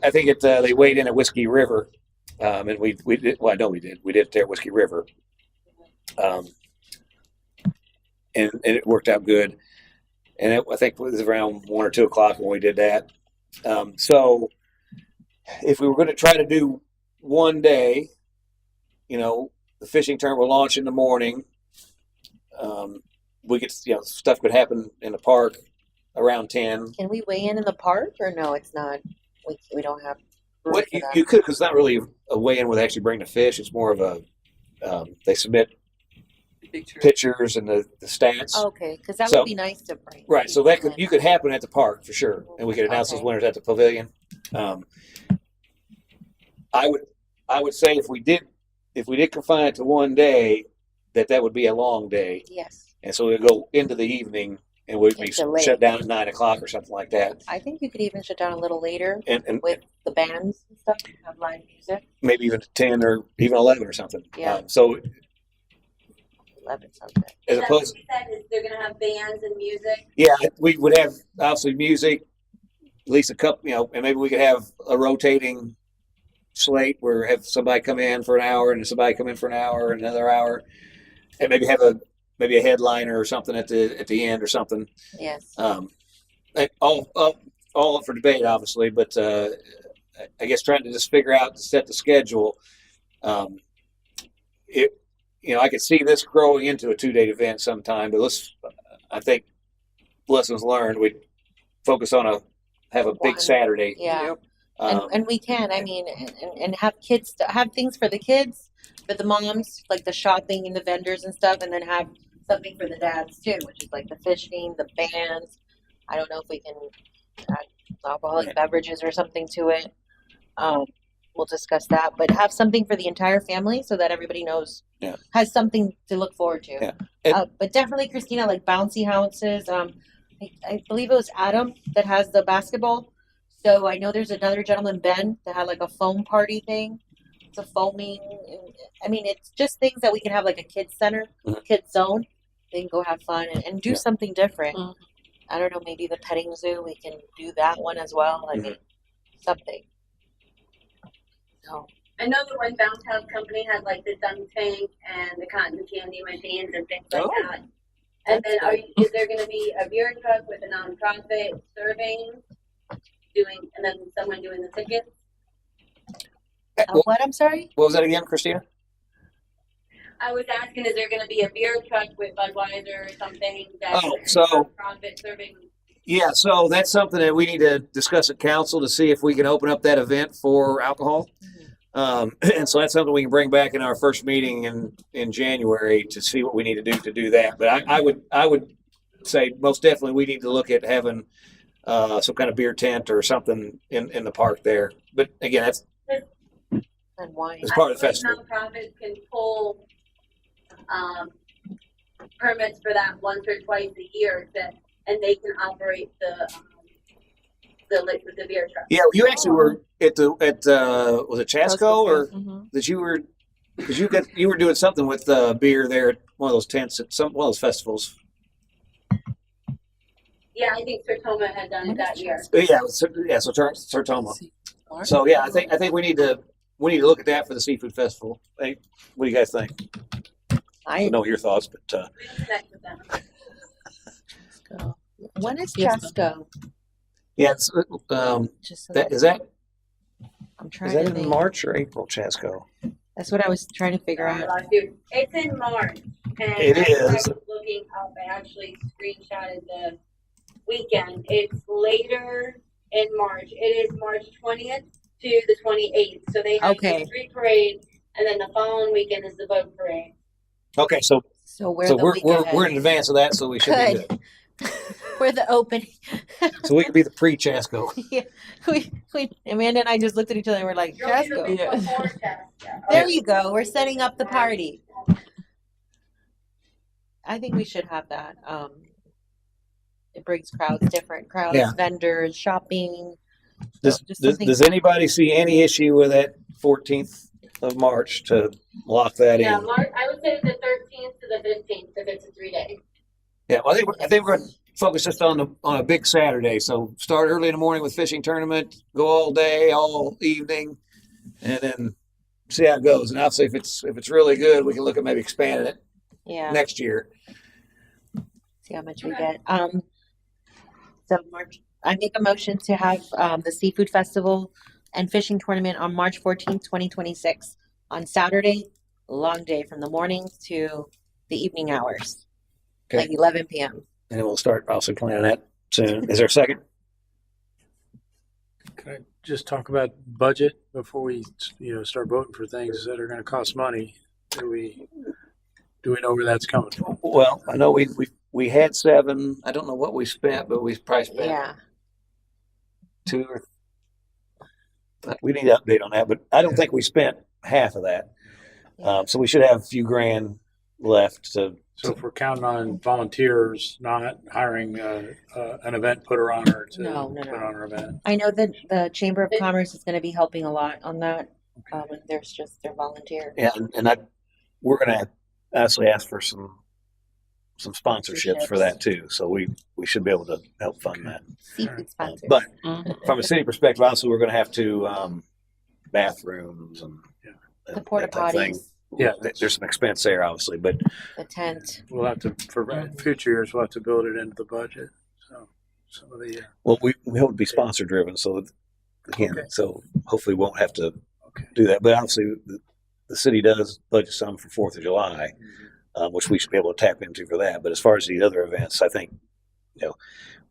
I think they weighed in at Whiskey River, and we did. Well, I know we did it there at Whiskey River, and it worked out good. And I think it was around 1 or 2 o'clock when we did that. So if we were going to try to do 1 day, the fishing tournament will launch in the morning. We could, stuff could happen in the park around 10. Can we weigh in the park or no? It's not. We don't have What you could, because it's not really a weigh-in where they actually bring the fish. It's more of a they submit pictures and the stats. Okay, because that So- would be nice to bring. Right, so that could happen at the park for sure, and we could announce those Okay. winners at the pavilion. I would say if we did confine it to one day, that would be a long day, Yes, and so we'd go into the evening and we'd be It's delayed. shut down at 9 o'clock or something like that, I think you could even shut down a little later and with the bands and stuff. Have live music. maybe even 10 or even 11 or something. Yeah. So 11 something. as Is that opposed, what you said? Is they're gonna have bands and music? yeah, we would have obviously music, at least a couple, and maybe we could have a rotating slate where have somebody come in for an hour and somebody come in for an hour and another hour, and maybe have a headliner or something at the end or something. Yes. All up for debate, obviously, but I guess trying to just figure out to set the schedule. I could see this growing into a 2-day event sometime, but I think lessons learned. We focus on have a big One. Saturday. Yeah. Um, And we can, I mean, and have kids, have things for the kids, for the moms, like the shopping and the vendors and stuff, and then have something for the dads too, which is like the fishing, the bands. I don't know if we can add alcoholic beverages or something to it. We'll discuss that, but have something for the entire family so that everybody knows, has something to look forward to. Yeah. And- But definitely, Christina, like bouncy houses. I believe it was Adam that has the basketball. So I know there's another gentleman, Ben, that had like a foam party thing. It's a foaming. I mean, it's just things that we can have like a kids center, Mhm. kids zone. They can go have fun and do Yeah. something different. Mhm. I don't know, maybe the petting zoo. We can do that one as well. I mean, something. So I know the one bounce house company has like the dunk tank and the cotton candy machines and things like Oh, that. And then is there gonna be a beer truck with a nonprofit serving, and then someone doing the tickets? what? I'm sorry. what was that again, Christina? I was asking, is there gonna be a beer truck with Budweiser or something that Oh, so- nonprofit serving? Yeah, so that's something that we need to discuss at council to see if we can open up that event for alcohol. And so that's something we can bring back in our first meeting in January to see what we need to do that. But I would say most definitely we need to look at having some kind of beer tent or something in the park there. But again, that's And wine. it's part of the I believe festival. Nonprofits can pull permits for that once or twice a year, and they can operate the beer truck. Yeah, you actually were at was it Chasco or Mhm. that you were because you were doing something with beer there at one of those tents at one of those festivals. Yeah, I think Sertoma had done it that year. Yeah, so Sertoma. So yeah, I think we need to look at that for the seafood festival. Hey, what do you guys think? I don't know your thoughts, but We can connect with them. When is Yes, Chasco? yeah, it's, Just so is that I'm trying is that to in think. March or April, Chasco? That's what I was trying to figure out. It's in March. And It as I is. was looking up, I actually screenshotted the weekend. It's later in March. It is March 20th to the 28th. So they have Okay. the street parade, and then the following weekend is the boat parade. Okay, so So we're so the we're week we're, ahead. we're in advance of that, so we should be Good. good. We're the opening. So we could be the pre-Chasco. Yeah, we Amanda and I just looked at each other and we're like, You'll be the Chasco. week Yeah. before Chaska. There you go. We're setting up the party. I think we should have that. It brings crowds, different crowds, Yeah. vendors, shopping. Does, Just does, something does anybody see any issue with that 14th of March to lock that Yeah, in? March, I would say the 13th to the 15th if it's a 3-day. Yeah, well, I think we're going to focus just on a big Saturday. So start early in the morning with fishing tournament, go all day, all evening, and then see how it goes. And obviously, if it's really good, we can look at maybe expanding it Yeah. next year. See how much we get. So March, I make a motion to have the seafood festival and fishing tournament on March 14th, 2026 on Saturday, long day from the morning to the evening hours, Okay. like 11 p.m. And then we'll start obviously planning that soon. Is there a second? Can I just talk about budget before we, start voting for things that are going to cost money? Do we know where that's coming from? Well, I know we had 7. I don't know what we spent, but we probably spent Yeah. 2 or we need to update on that, but I don't think we spent half of that. So we should have a few grand left to. So if we're counting on volunteers, not hiring an event putter on her to No. put on her event. I know that the Chamber of Commerce is going to be helping a lot on that. And there's just their volunteer. Yeah, and we're going to actually ask for some sponsorships for that too. So we should be able to help fund that. Seafood sponsors. But from a city perspective, also we're going to have to bathrooms and the porta that type of thing. potties, Yeah, There's some expense there, obviously, but the tent. we'll have to, for future years, we'll have to build it into the budget. So some of the, well, we hope to be sponsor driven, so again, Okay. so hopefully we won't have to okay. do that. But obviously, the city does budget some for 4th of July, which we should be able to tap into for that. But as far as the other events, I think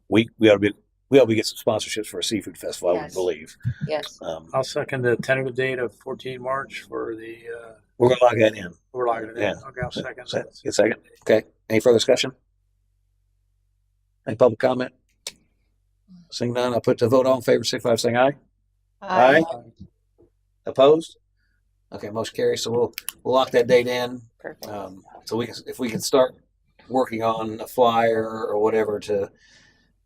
we ought to get some sponsorships for a seafood festival. I would Yes. believe. Yes. I'll second the tentative date of 14 March for the, We're going to lock that in. we're locking it in. Yeah. Okay, I'll second Get that. a second. Okay. Any further discussion? Any public comment? Seeing none, I'll put the vote on favor, signify by saying aye. Aye. Opposed? Okay, motion carries. So we'll lock that date in. Perfect. So if we can start working on a flyer or whatever to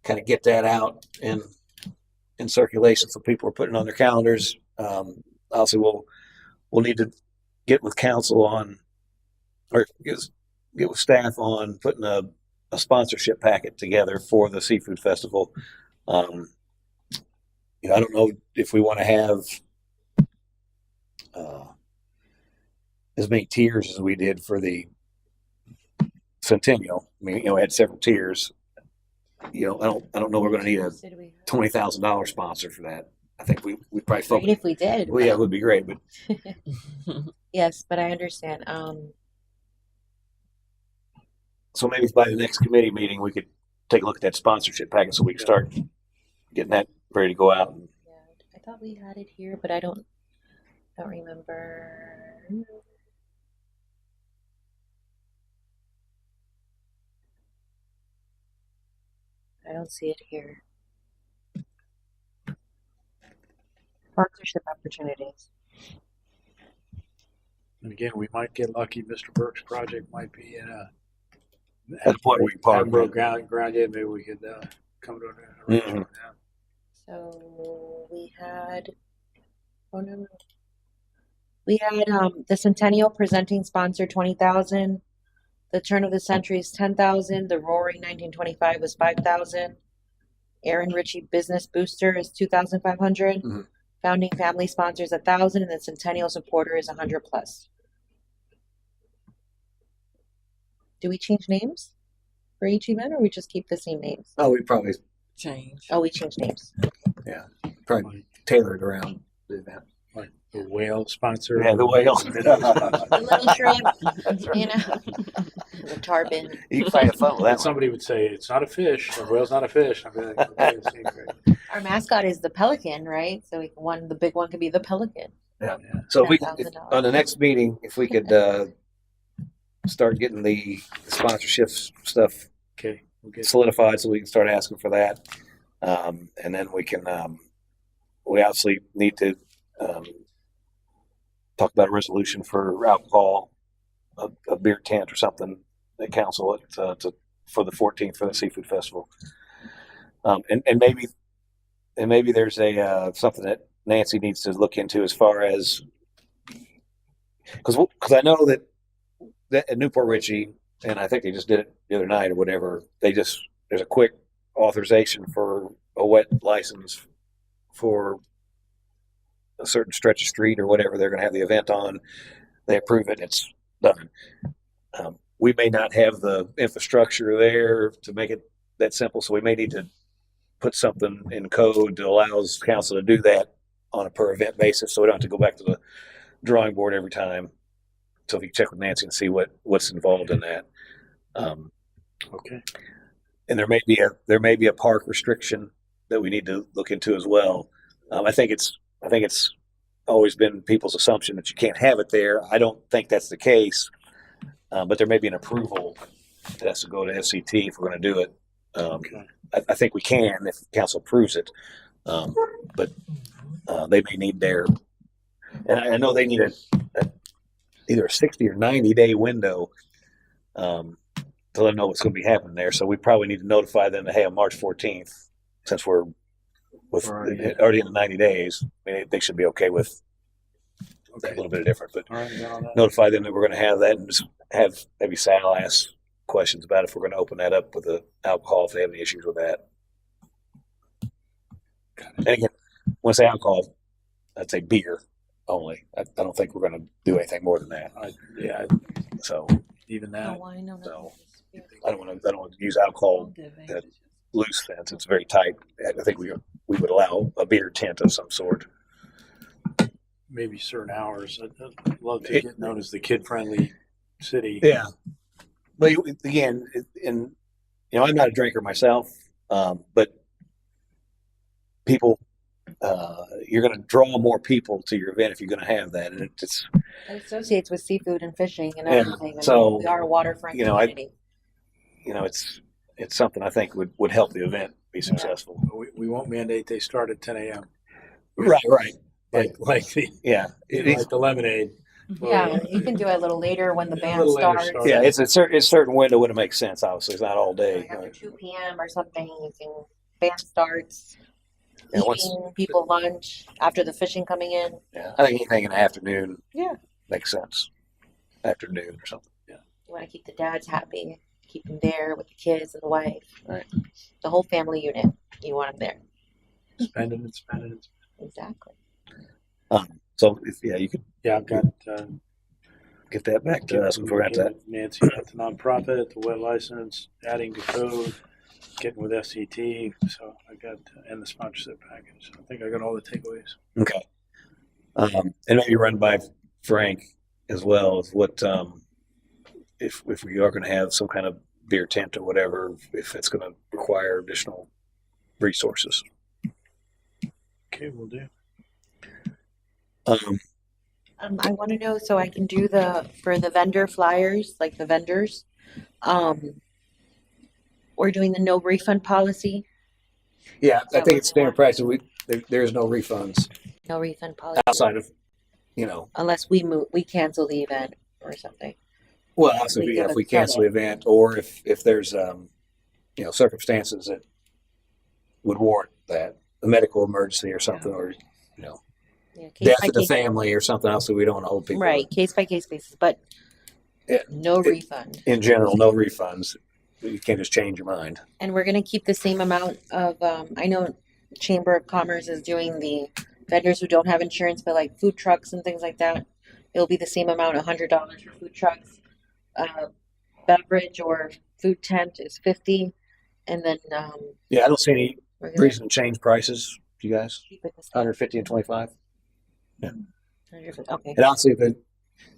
kind of get that out in circulation, so people are putting it on their calendars. Obviously, we'll need to get with council on, or get with staff on putting a sponsorship packet together for the seafood festival. I don't know if we want to have as many tiers as we did for the Centennial. I mean, we had several tiers. I don't know. We're going to need a $20,000 sponsor for that. I think we probably Great focus. if we did. Well, yeah, it would be great, but Yes, but I understand. so maybe by the next committee meeting we could take a look at that sponsorship packet so we can start getting that ready to go out. Yeah, I thought we had it here, but I don't remember. I don't see it here. Sponsorship opportunities. And again, we might get lucky. Mr. Burke's project might be in At the point where we park. broke ground yet. Maybe we could come to an arrangement. So we had. Oh no. We had the Centennial presenting sponsor 20,000. The Turn of the Century is 10,000. The Roaring 1925 was 5,000. Aaron Richey Business Booster is 2,500. Mhm. Founding Family sponsors 1,000, and the Centennial supporter is 100 plus. Do we change names for each event, or we just keep the same names? Oh, we probably Change. Oh, we change names. probably tailored around the event. Like the whale sponsor. Yeah, the whale. The little shrimp, you know, the tarbin. You can find a fun with that one. Somebody would say it's not a fish. A whale's not a fish. I'd be like, okay, that's great. Our mascot is the pelican, right? So the big one could be the pelican. So if $10,000. on the next meeting, if we could start getting the sponsorship stuff Okay, we'll get solidified, so we can start asking for that, and then we can. We obviously need to talk about a resolution for alcohol, a beer tent or something at council for the 14th for the seafood festival, and maybe there's something that Nancy needs to look into as far as because I know that at Newport Richey, and I think they just did it the other night or whatever. There's a quick authorization for a wet license for a certain stretch of street or whatever they're going to have the event on. They approve it, it's done. We may not have the infrastructure there to make it that simple, so we may need to put something in code that allows council to do that on a per event basis, so we don't have to go back to the drawing board every time. So if you check with Nancy and see what's involved in that. okay. And there may be a park restriction that we need to look into as well. I think it's always been people's assumption that you can't have it there. I don't think that's the case, but there may be an approval that has to go to FCT if we're going to do it. Okay. I think we can if council approves it, but they may need their, and I know they need either a 60 or 90-day window to let them know what's going to be happening there. So we probably need to notify them that, hey, on March 14th, since we're already in the 90 days, they should be okay with that. A little bit different, but All right, got all that. notify them that we're going to have that, and just have maybe Sal ask questions about if we're going to open that up with the alcohol if they have any issues with that. And again, when I say alcohol, I'd say beer only. I don't think we're going to do anything more than that. Yeah, So even No that. wine, no So- nothing. I don't want to use alcohol at loose fence. It's very tight. I think we would allow a beer tent of some sort. Maybe certain hours. I'd love to get known as the kid-friendly city. Yeah, but again, and I'm not a drinker myself, but people, you're going to draw more people to your event if you're going to have that, and it's It associates with seafood and fishing and Yeah, everything. I mean, so, we are a waterfront I community. it's something I think would help the event be successful. We won't mandate they start at 10 a.m. Right. Like the lemonade. Yeah, you can do it a little later when the A band little later starts. start. Yeah, it's a certain window when it makes sense. Obviously, it's not all day. Like after 2 p.m. or something, you can band starts, Yeah, eating people lunch after the fishing coming in. Yeah, I think anything in the afternoon. Yeah. Makes sense. Afternoon or something. You want to keep the dads happy, keep them there with the kids and the wife. Right. The whole family unit. You want them there. Spending it. Exactly. So you could Yeah, I've got get that back to us before we have that. Nancy got the nonprofit, the wet license, adding to code, getting with FCT. So I got and the sponsorship package. So I think I got all the takeaways. Okay. And maybe run by Frank as well as what if we are going to have some kind of beer tent or whatever, if it's going to require additional resources. Okay, we'll do. I want to know so I can do for the vendor flyers, like the vendors. We're doing the no refund policy. Yeah, I think it's standard practice. There is no refunds No refund policy outside of, unless we cancel the event or something. well, also, We yeah, give if we a cancel the event or if there's, circumstances that would warrant that, a medical emergency or something, or, Yeah, death of the family or something else that we don't want to hold people. right, case by case basis, but Yeah. no refund. In general, no refunds. You can't just change your mind. And we're gonna keep the same amount of. I know Chamber of Commerce is doing the vendors who don't have insurance, but like food trucks and things like that. It'll be the same amount, $100 for food trucks. Beverage or food tent is 50, and then Yeah, I don't see any we're gonna reason to change prices. You guys, keep it the same. 150 and 25. 150. Okay. And honestly,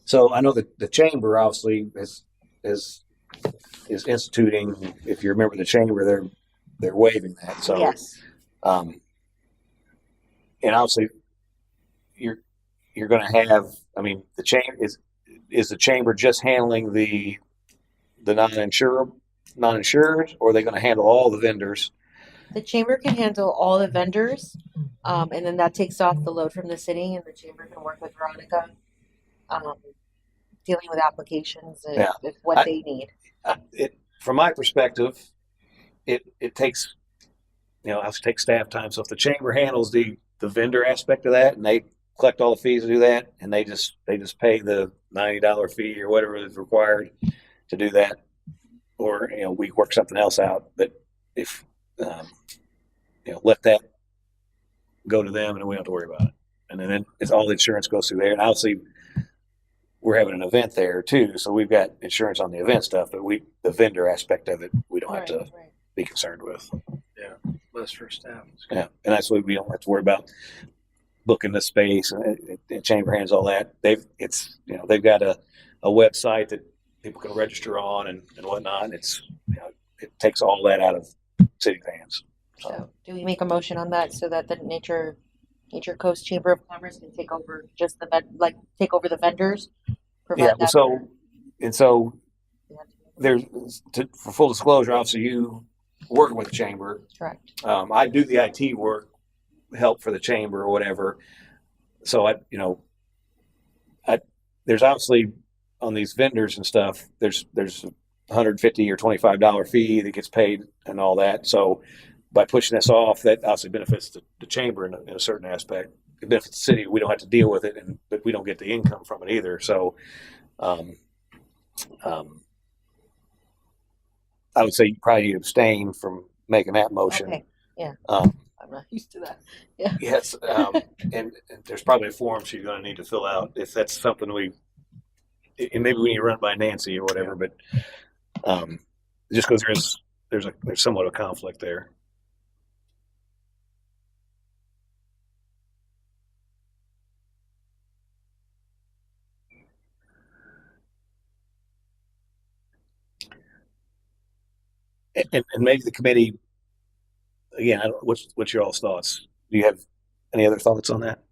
so I know that the chamber obviously is instituting. If you remember the chamber, they're waiving that. So Yes. and obviously you're going to have. I mean, the chamber is the chamber just handling the non-insured, or are they going to handle all the vendors? The chamber can handle all the vendors, and then that takes off the load from the city, and the chamber can work with Veronica, dealing with applications and Yeah. with what they need. From my perspective, it takes it takes staff time. So if the chamber handles the vendor aspect of that, and they collect all the fees to do that, and they just pay the $90 fee or whatever is required to do that, or we work something else out. But if let that go to them, and we don't have to worry about it. And then it's all the insurance goes through there. And obviously, we're having an event there too, so we've got insurance on the event stuff. But the vendor aspect of it, we don't have to Right. be concerned with. Less for staff. Yeah, and that's why we don't have to worry about booking the space and chamber hands all that. They've got a website that people can register on and whatnot. And it's it takes all that out of city's hands. So, do we make a motion on that so that the nature Nature Coast Chamber of Commerce can take over just take over the vendors, Yeah. provide Well, that. so there's for full disclosure, obviously you working with the chamber. Correct. I do the IT work, help for the chamber or whatever. So there's obviously on these vendors and stuff. There's $150 or $25 fee that gets paid and all that. So by pushing this off, that obviously benefits the chamber in a certain aspect. It benefits the city. We don't have to deal with it, but we don't get the income from it either. So, um, I would say you probably abstain from making that motion. Okay. Yeah. Um, I'm not used to that. Yeah. yes, and there's probably a form she's going to need to fill out if that's something and maybe we need to run it by Nancy or whatever. But just because there's somewhat of a conflict there. And maybe the committee again. What's your all's thoughts? Do you have any other thoughts on that?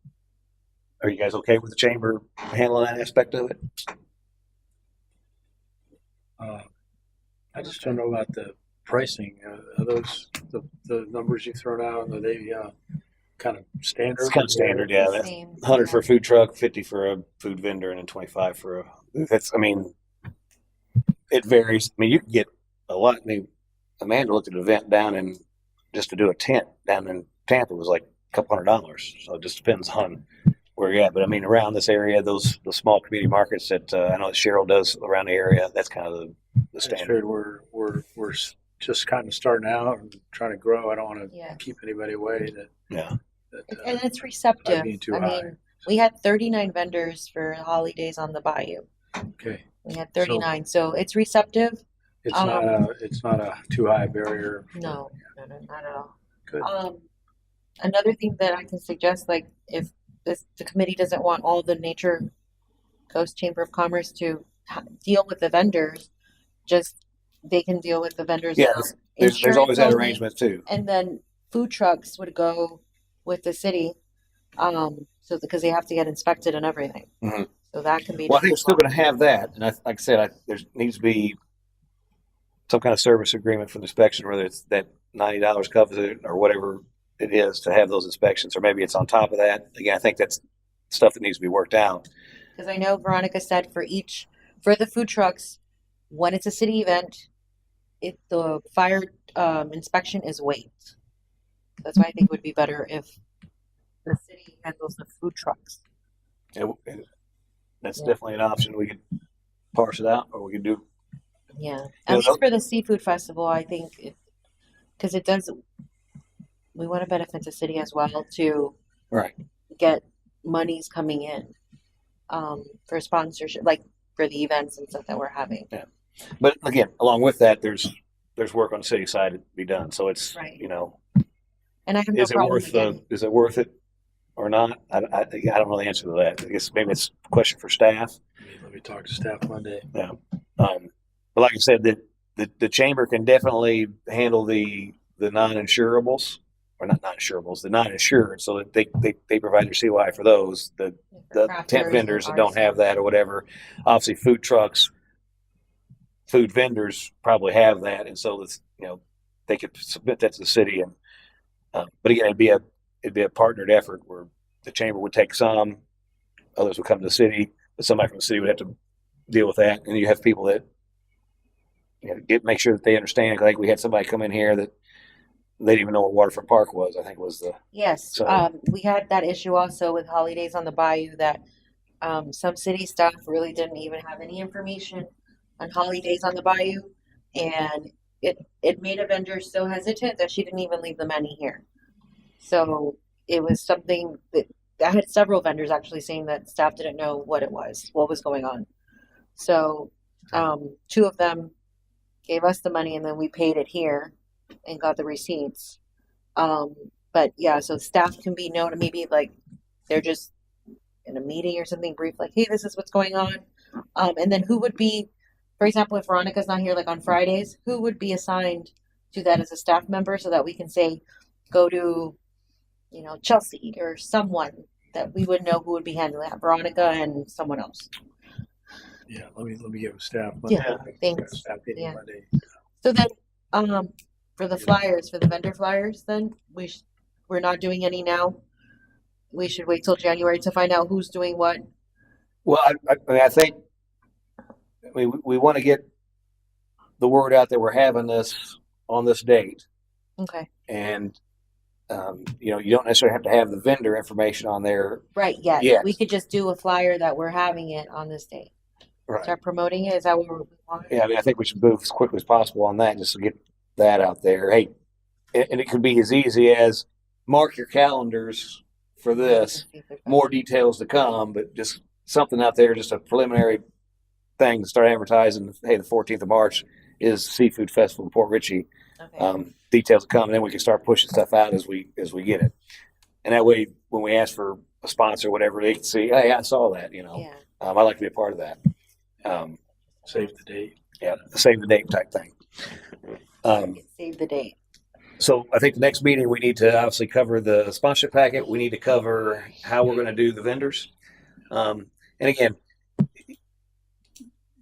Are you guys okay with the chamber handling that aspect of it? I just don't know about the pricing. Are those the numbers you've thrown out? Are they kind of standard? It's kind of standard, yeah. That's Same. 100 for a food truck, 50 for a food vendor, and then 25 for a. That's. I mean, it varies. I mean, you can get a lot. I mean, Amanda looked at an event down in just to do a tent down in Tampa was like a couple $100. So it just depends on where you're at. But I mean, around this area, the small community markets that I know that Cheryl does around the area, that's kind of the That's standard. fair. We're just kind of starting out and trying to grow. I don't want to Yeah. keep anybody away Yeah. And it's receptive. being too I high. mean, we had 39 vendors for holidays on the bayou. Okay, We had 39, so it's receptive. it's not a too high barrier. No, not at all. Good. Another thing that I can suggest, like if the committee doesn't want all the Nature Coast Chamber of Commerce to deal with the vendors, just they can deal with the vendors. Yeah, there's Insurance always that only, arrangement too. and then food trucks would go with the city, so because they have to get inspected and everything. Mhm. So that can be. Well, I think done we're as still well. going to have that, and like I said, there needs to be some kind of service agreement for the inspection, whether it's that $90 covers it or whatever it is to have those inspections, or maybe it's on top of that. Again, I think that's stuff that needs to be worked out. Because I know Veronica said for the food trucks, when it's a city event, the fire inspection is waived. That's why I think it would be better if the city handles the food trucks. And that's Yeah. definitely an option. We could parse it out, or we could do. Yeah, Yeah, at least for the seafood festival, I think because it does. We want to benefit the city as well to Right. get monies coming in for sponsorship, like for the events and stuff that we're having. Yeah. But again, along with that, there's work on the city side to be done. So it's Right. And I have no is it problem worth again. is it worth it or not? I don't really answer to that. I guess maybe it's a question for staff. Let me talk to staff Monday. Yeah. But like I said, the chamber can definitely handle the non-insurables, or not non-insurables, the non-insured, so that they provide their CY for those. The Crafters tent and vendors that don't artisans. have that or whatever. Obviously, food trucks, food vendors probably have that, and so it's, they could submit that to the city. And but again, it'd be a partnered effort where the chamber would take some, others would come to the city, but somebody from the city would have to deal with that, and you have people that make sure that they understand. I think we had somebody come in here that they didn't even know what Waterfront Park was. I think was the Yes, So- we had that issue also with holidays on the bayou that some city staff really didn't even have any information on holidays on the bayou, and it made a vendor so hesitant that she didn't even leave the menu here. So it was something that I had several vendors actually saying that staff didn't know what was going on. So two of them gave us the money and then we paid it here and got the receipts. But yeah, so staff can be known, maybe like they're just in a meeting or something brief, like, hey, this is what's going on. And then who would be, for example, if Veronica's not here, like on Fridays, who would be assigned to that as a staff member so that we can say, go to Chelsea or someone that we would know who would be handling that. Veronica and someone else. Yeah, let me give staff Yeah, thanks. staff meeting Yeah. Monday. So then, for the flyers, for the vendor flyers, then we're not doing any now. We should wait till January to find out who's doing what. Well, I mean, I think we want to get the word out that we're having this on this date, Okay. and you don't necessarily have to have the vendor information on there. Right. Yes. Yes. We could just do a flyer that we're having it on this date. Right. Start promoting it. Is that what we want? Yeah, I mean, I think we should move as quickly as possible on that, just to get that out there. Hey, and it could be as easy as mark your calendars for this. More details to come, but just something out there, just a preliminary thing to start advertising. Hey, the 14th of March is Seafood Festival in Port Richey. Okay. Details to come, and then we can start pushing stuff out as we get it. And that way, when we ask for a sponsor, or whatever, they can see, hey, I saw that. Yeah. I'd like to be a part of that. Save the date. Yeah, save the date type thing. Save the date. So I think the next meeting we need to obviously cover the sponsorship packet. We need to cover how we're going to do the vendors. And again,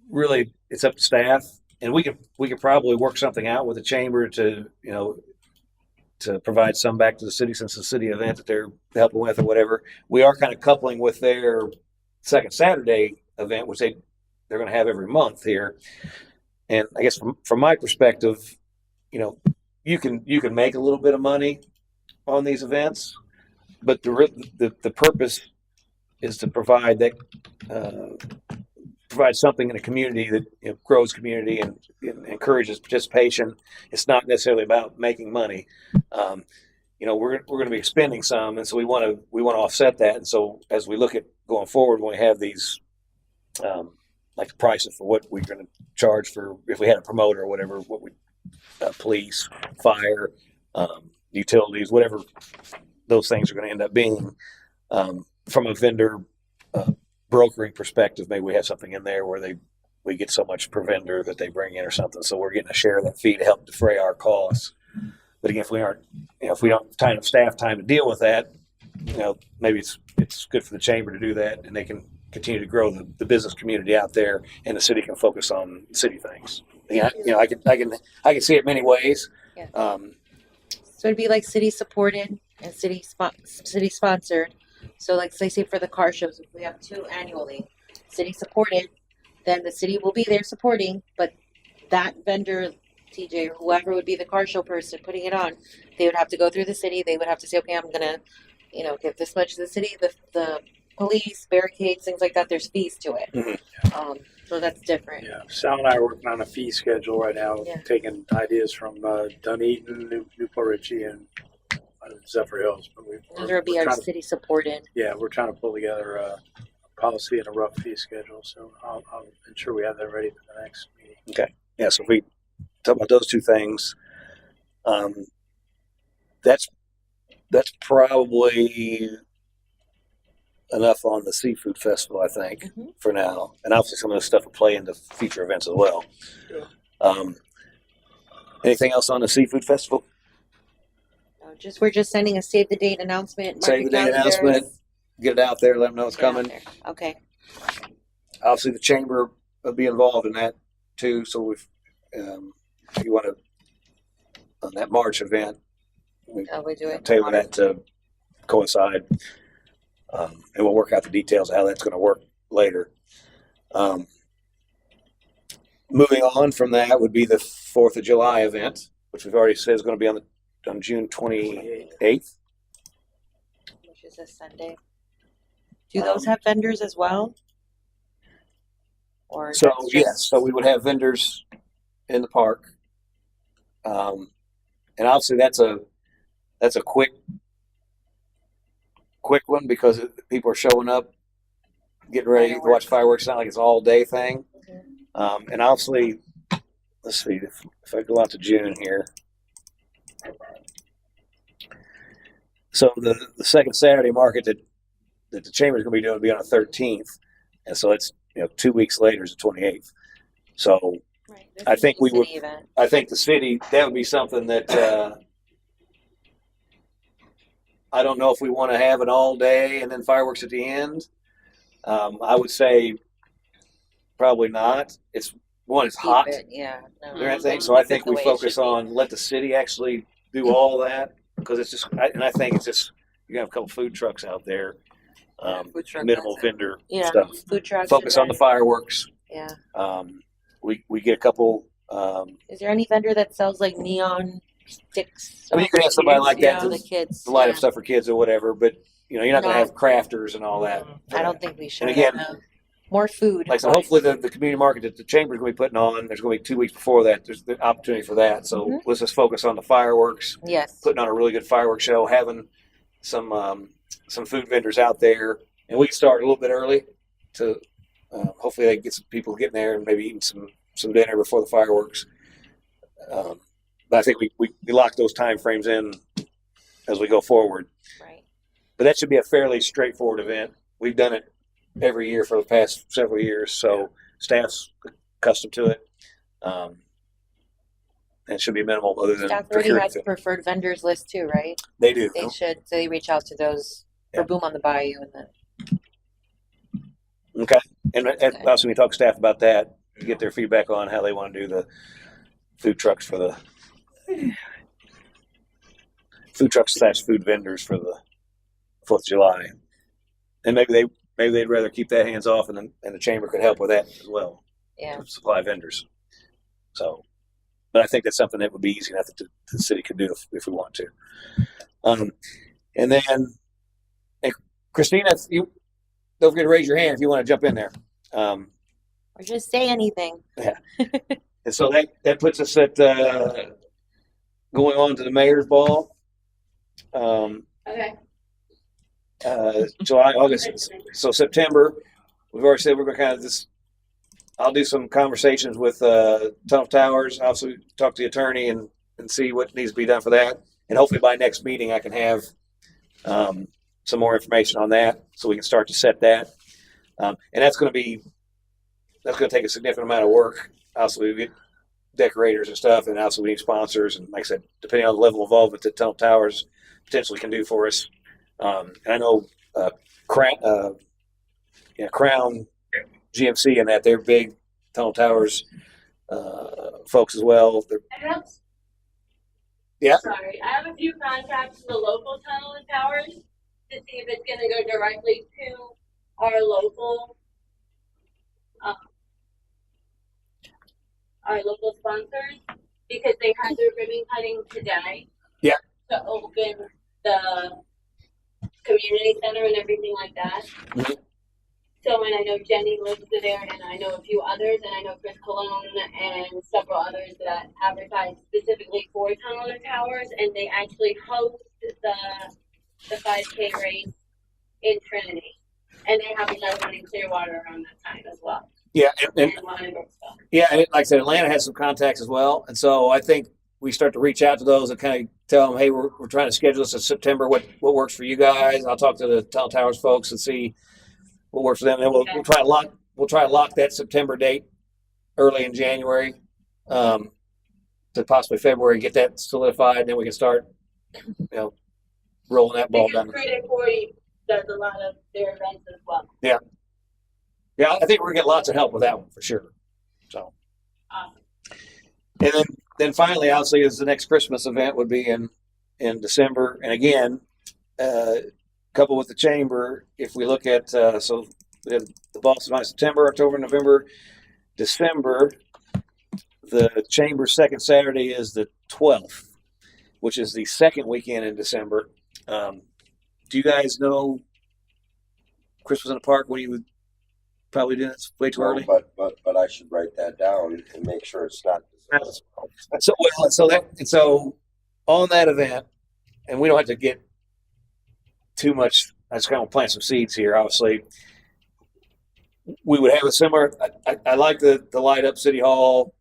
really, it's up to staff, and we could probably work something out with the chamber to provide some back to the city, since the city event that they're helping with or whatever. We are kind of coupling with their second Saturday event, which they're going to have every month here. And I guess from my perspective, you can make a little bit of money on these events, but the purpose is to provide something in a community that grows community and encourages participation. It's not necessarily about making money. We're going to be expending some, and so we want to offset that. And so as we look at going forward, when we have these like the prices for what we're going to charge for, if we had a promoter or whatever, what we police, fire, utilities, whatever those things are going to end up being, from a vendor brokering perspective, maybe we have something in there where we get so much per vendor that they bring in or something, so we're getting a share of that fee to help defray our costs. But again, if we don't have enough staff time to deal with that, maybe it's good for the chamber to do that, and they can continue to grow the business community out there, and the city can focus on city things. Yeah, I can see it many ways. Yeah. So it'd be like city supported and city sponsored. So like say for the car shows, if we have 2 annually, city supported, then the city will be there supporting, but that vendor, TJ or whoever would be the car show person putting it on, they would have to go through the city. They would have to say, okay, I'm gonna, give this much to the city, the police, barricades, things like that. There's fees to it. Mm-hmm. So that's different. Yeah, Sal and I are working on a fee schedule right now, Yeah. taking ideas from Dunedin, Newport Richey, and Zephyr Hills. But Those would be our city supported. Yeah, we're trying to pull together a policy and a rough fee schedule. So I'll ensure we have that ready for the next meeting. Okay. Yeah. So if we talk about those two things, that's probably enough on the seafood festival, I think, for now. And obviously some of this stuff will play into future events as well. Yeah. Anything else on the seafood festival? No, we're just sending a save the date announcement. Save the date announcement. Get it out there. Let them know it's coming. Okay. Obviously, the chamber will be involved in that too. So if you want to, on that March event, we do it. tailor that to coincide. And we'll work out the details of how that's going to work later. Moving on from that would be the 4th of July event, which we've already said is going to be on June 28th. Which is a Sunday. Do those have vendors as well? Or so yes, so we would have vendors in the park, and obviously that's a quick one because people are showing up, getting ready to watch fireworks. It's not like it's an all day thing. And obviously, let's see if I go out to June here. So the second Saturday market that the chamber is going to be doing will be on the 13th, and so it's 2 weeks later is the 28th. So right. I think we would. Event. I think the city, that would be something that I don't know if we want to have it all day and then fireworks at the end. I would say probably not. It's Keep hot. it, yeah. No. I think so. I think The we way it focus should be. on let the city actually do all that because it's just, and I think it's just you have a couple food trucks out there, Food truck minimal has it. vendor Yeah, stuff. food trucks. Focus and on the then- fireworks. Yeah. We get a couple. Is there any vendor that sells like neon sticks? I mean, you could have somebody like that for to the kids. light up yeah. stuff for kids or whatever, but you're not going to Not- have crafters and all that. I don't think we should. And again, no. More food. like so, hopefully the community market that the chamber's going to be putting on. There's going to be 2 weeks before that. There's the opportunity for that. So Mhm. let's just focus on the fireworks. Yes. Putting on a really good fireworks show, having some food vendors out there, and we can start a little bit early to hopefully they can get some people getting there and maybe eating some dinner before the fireworks. But I think we lock those time frames in as we go forward. Right. But that should be a fairly straightforward event. We've done it every year for the past several years, so staff's accustomed to it. And it should be minimal other than Staff already procuring has food. preferred vendors list too, right? They do. They should. So they reach out to those Yeah. for Boom on the Bayou and then. Okay. And Okay. also we talk to staff about that to get their feedback on how they want to do the food trucks for the food trucks / food vendors for the 4th of July. And maybe they'd rather keep that hands off and the chamber could help with that as well. Yeah. Supply vendors. So, but I think that's something that would be easy enough that the city could do if we want to. And then, and Christina, you don't forget to raise your hand if you want to jump in there. Or just say anything. And so that puts us at going on to the mayor's ball. Okay. July, August, so September. We've already said we're going to kind of just. I'll do some conversations with Tunnel Towers. Also, talk to the attorney and see what needs to be done for that. And hopefully by next meeting, I can have some more information on that, so we can start to set that. And that's going to take a significant amount of work. Also, we get decorators and stuff, and also we need sponsors. And like I said, depending on the level of involvement that Tunnel Towers potentially can do for us. And I know Crown GMC and that they're big Tunnel Towers folks as well. Yeah. Sorry, I have a few contacts for the local tunnel and towers to see if it's gonna go directly to our local sponsors, because they had their ribbon cutting today. Yeah. To open the community center and everything like that. Mhm. So, and I know Jenny lives there, and I know a few others, and I know Chris Cologne and several others that advertise specifically for Tunnel and Towers, and they actually host the 5K race in Trinity, and they have another one in Clearwater around that time as well. Yeah, and one in Brooksville. yeah, and like I said, Atlanta has some contacts as well, and so I think we start to reach out to those and kind of tell them, hey, we're trying to schedule this in September. What works for you guys? I'll talk to the Tunnel Towers folks and see what works for them. And we'll try to lock that September date early in January to possibly February, get that solidified, and then we can start, rolling that ball Because down. 340 does a lot of their events as well. Yeah, I think we're gonna get lots of help with that one for sure. So, Awesome. and then finally, obviously, is the next Christmas event would be in December, and again, coupled with the chamber, if we look at so we have the Boston Night September, October, November, December. The chamber second Saturday is the 12th, which is the second weekend in December. Do you guys know Christmas in the Park? When you would probably do it? It's way too early. But I should write that down and make sure it's not. So on that event, and we don't have to get too much. I just kind of plant some seeds here. Obviously, we would have a similar. I like the light up City Hall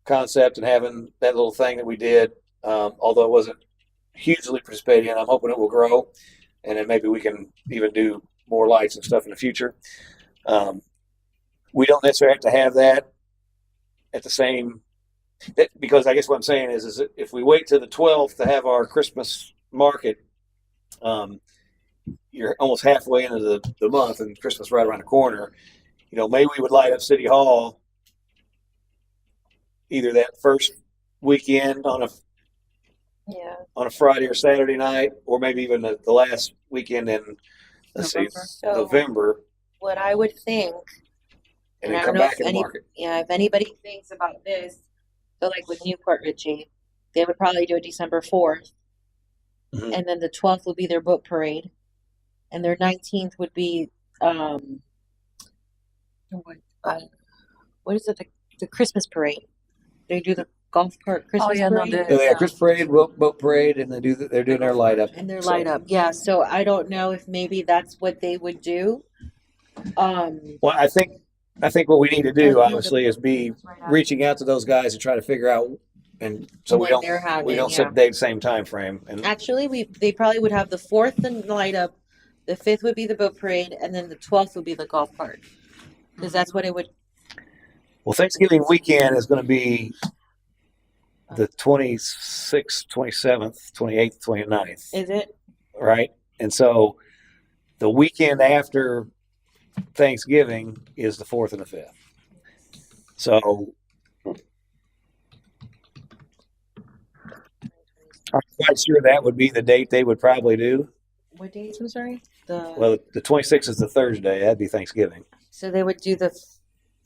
concept and having that little thing that we did. Although it wasn't hugely participating in, I'm hoping it will grow, and then maybe we can even do more lights and stuff in the future. We don't necessarily have to have that at the same. Because I guess what I'm saying is if we wait till the 12th to have our Christmas market, you're almost halfway into the month and Christmas right around the corner. Maybe we would light up City Hall either that first weekend on a Friday or Saturday night, or maybe even the last weekend in November, What I would think, and I then don't come know back if in the market. if anybody thinks about this, so like with Newport Richey, they would probably do it December 4th, Mhm. and then the 12th would be their boat parade, and their 19th would be what is it, the Christmas parade? They do the golf cart Christmas parade. So they have Christmas parade, boat parade, and they're doing their light up. And their light up, yeah. So I don't know if maybe that's what they would do. Well, I think what we need to do, obviously, is be reaching out to those guys and try to figure out, and so When they're having, we don't set the date the same time frame. And actually, they probably would have the 4th and light up, the 5th would be the boat parade, and then the 12th would be the golf cart, because that's what it would. well, Thanksgiving weekend is going to be the 26th, 27th, 28th, 29th, Is it? right? And so the weekend after Thanksgiving is the 4th and the 5th. So I'm quite sure that would be the date they would probably do. What dates? I'm sorry. The Well, the 26th is the Thursday. That'd be Thanksgiving. so they would do the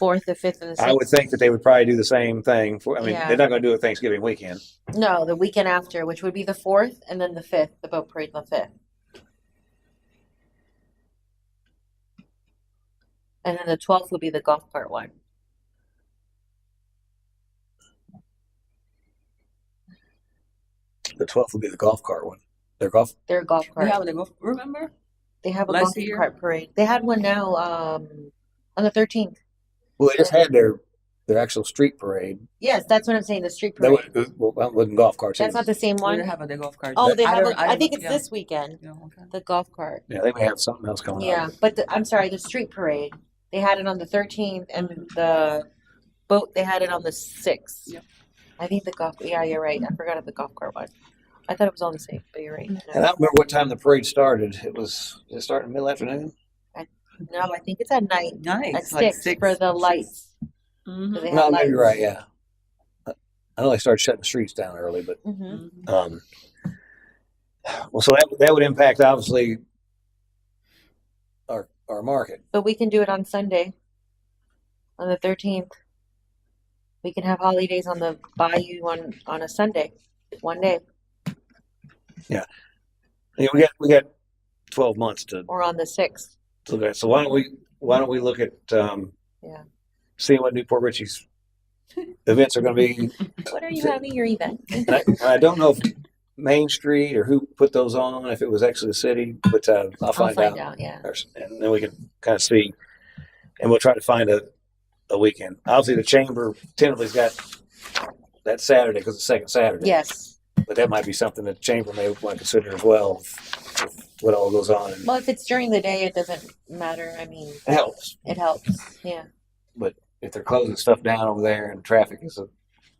4th, the 5th, and the 6th. I would think that they would probably do the same thing. Yeah. They're not going to do it Thanksgiving weekend. No, the weekend after, which would be the 4th, and then the 5th, the boat parade on the 5th. And then the 12th would be the golf cart one. The 12th will be the golf cart one. Their golf. Their golf cart. Remember? They have a Last golf year? cart parade. They had one now on the 13th. Well, they just had their actual street parade. Yes, that's what I'm saying. The street That parade. wasn't golf carts. That's not the same We one. didn't have the golf cart. Oh, they have. don't- I think don't- it's yeah. this weekend. Yeah, okay. The golf cart. Yeah, they may have something else coming Yeah, up. but I'm sorry. The street parade. They had it on the 13th, and the boat. They had it on the 6th. Yep. I think the golf. Yeah, you're right. I forgot the golf cart one. I thought it was all the same, but you're right. And I don't remember what time the parade started. Did it start in the middle afternoon? No, I think it's at night. Nice. At 6 for the lights. Mhm. 'Cause they No, have maybe you're lights. right. Yeah, I know they started shutting the streets down early, but Mhm. well, so that would impact obviously our market. But we can do it on Sunday, on the 13th. We can have holidays on the bayou on a Sunday, one day, Yeah, we got 12 months to or on the 6th. look at. So why don't we look at Yeah. seeing what Newport Richey's events are going to be. What are you having your event? And I don't know if Main Street or who put those on, if it was actually the city, but I'll find out. Yeah. And then we can kind of see, and we'll try to find a weekend. Obviously, the chamber tentatively's got that Saturday because it's second Saturday. Yes. But that might be something that the chamber may want to consider as well, with what all goes on. And Well, if it's during the day, it doesn't matter. I mean, it helps. it helps. Yeah. But if they're closing stuff down over there and traffic it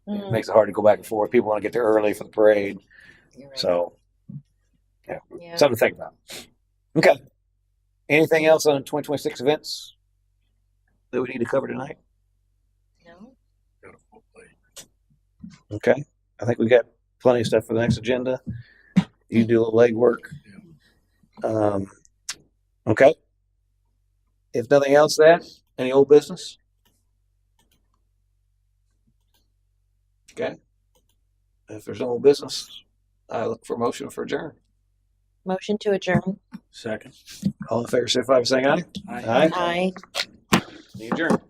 Mm, makes it hard to go back and forth. People want to get there early for the parade. you're right. So, Yeah. something to think about. Okay. Anything else on 2026 events that we need to cover tonight? No? Okay. I think we got plenty of stuff for the next agenda. You do a little legwork. Okay. If nothing else, any old business? Okay. If there's no old business, I look for a motion for adjourn. Motion to adjourn. Second. All in favor, signify by saying aye. Aye. Aye. You adjourn.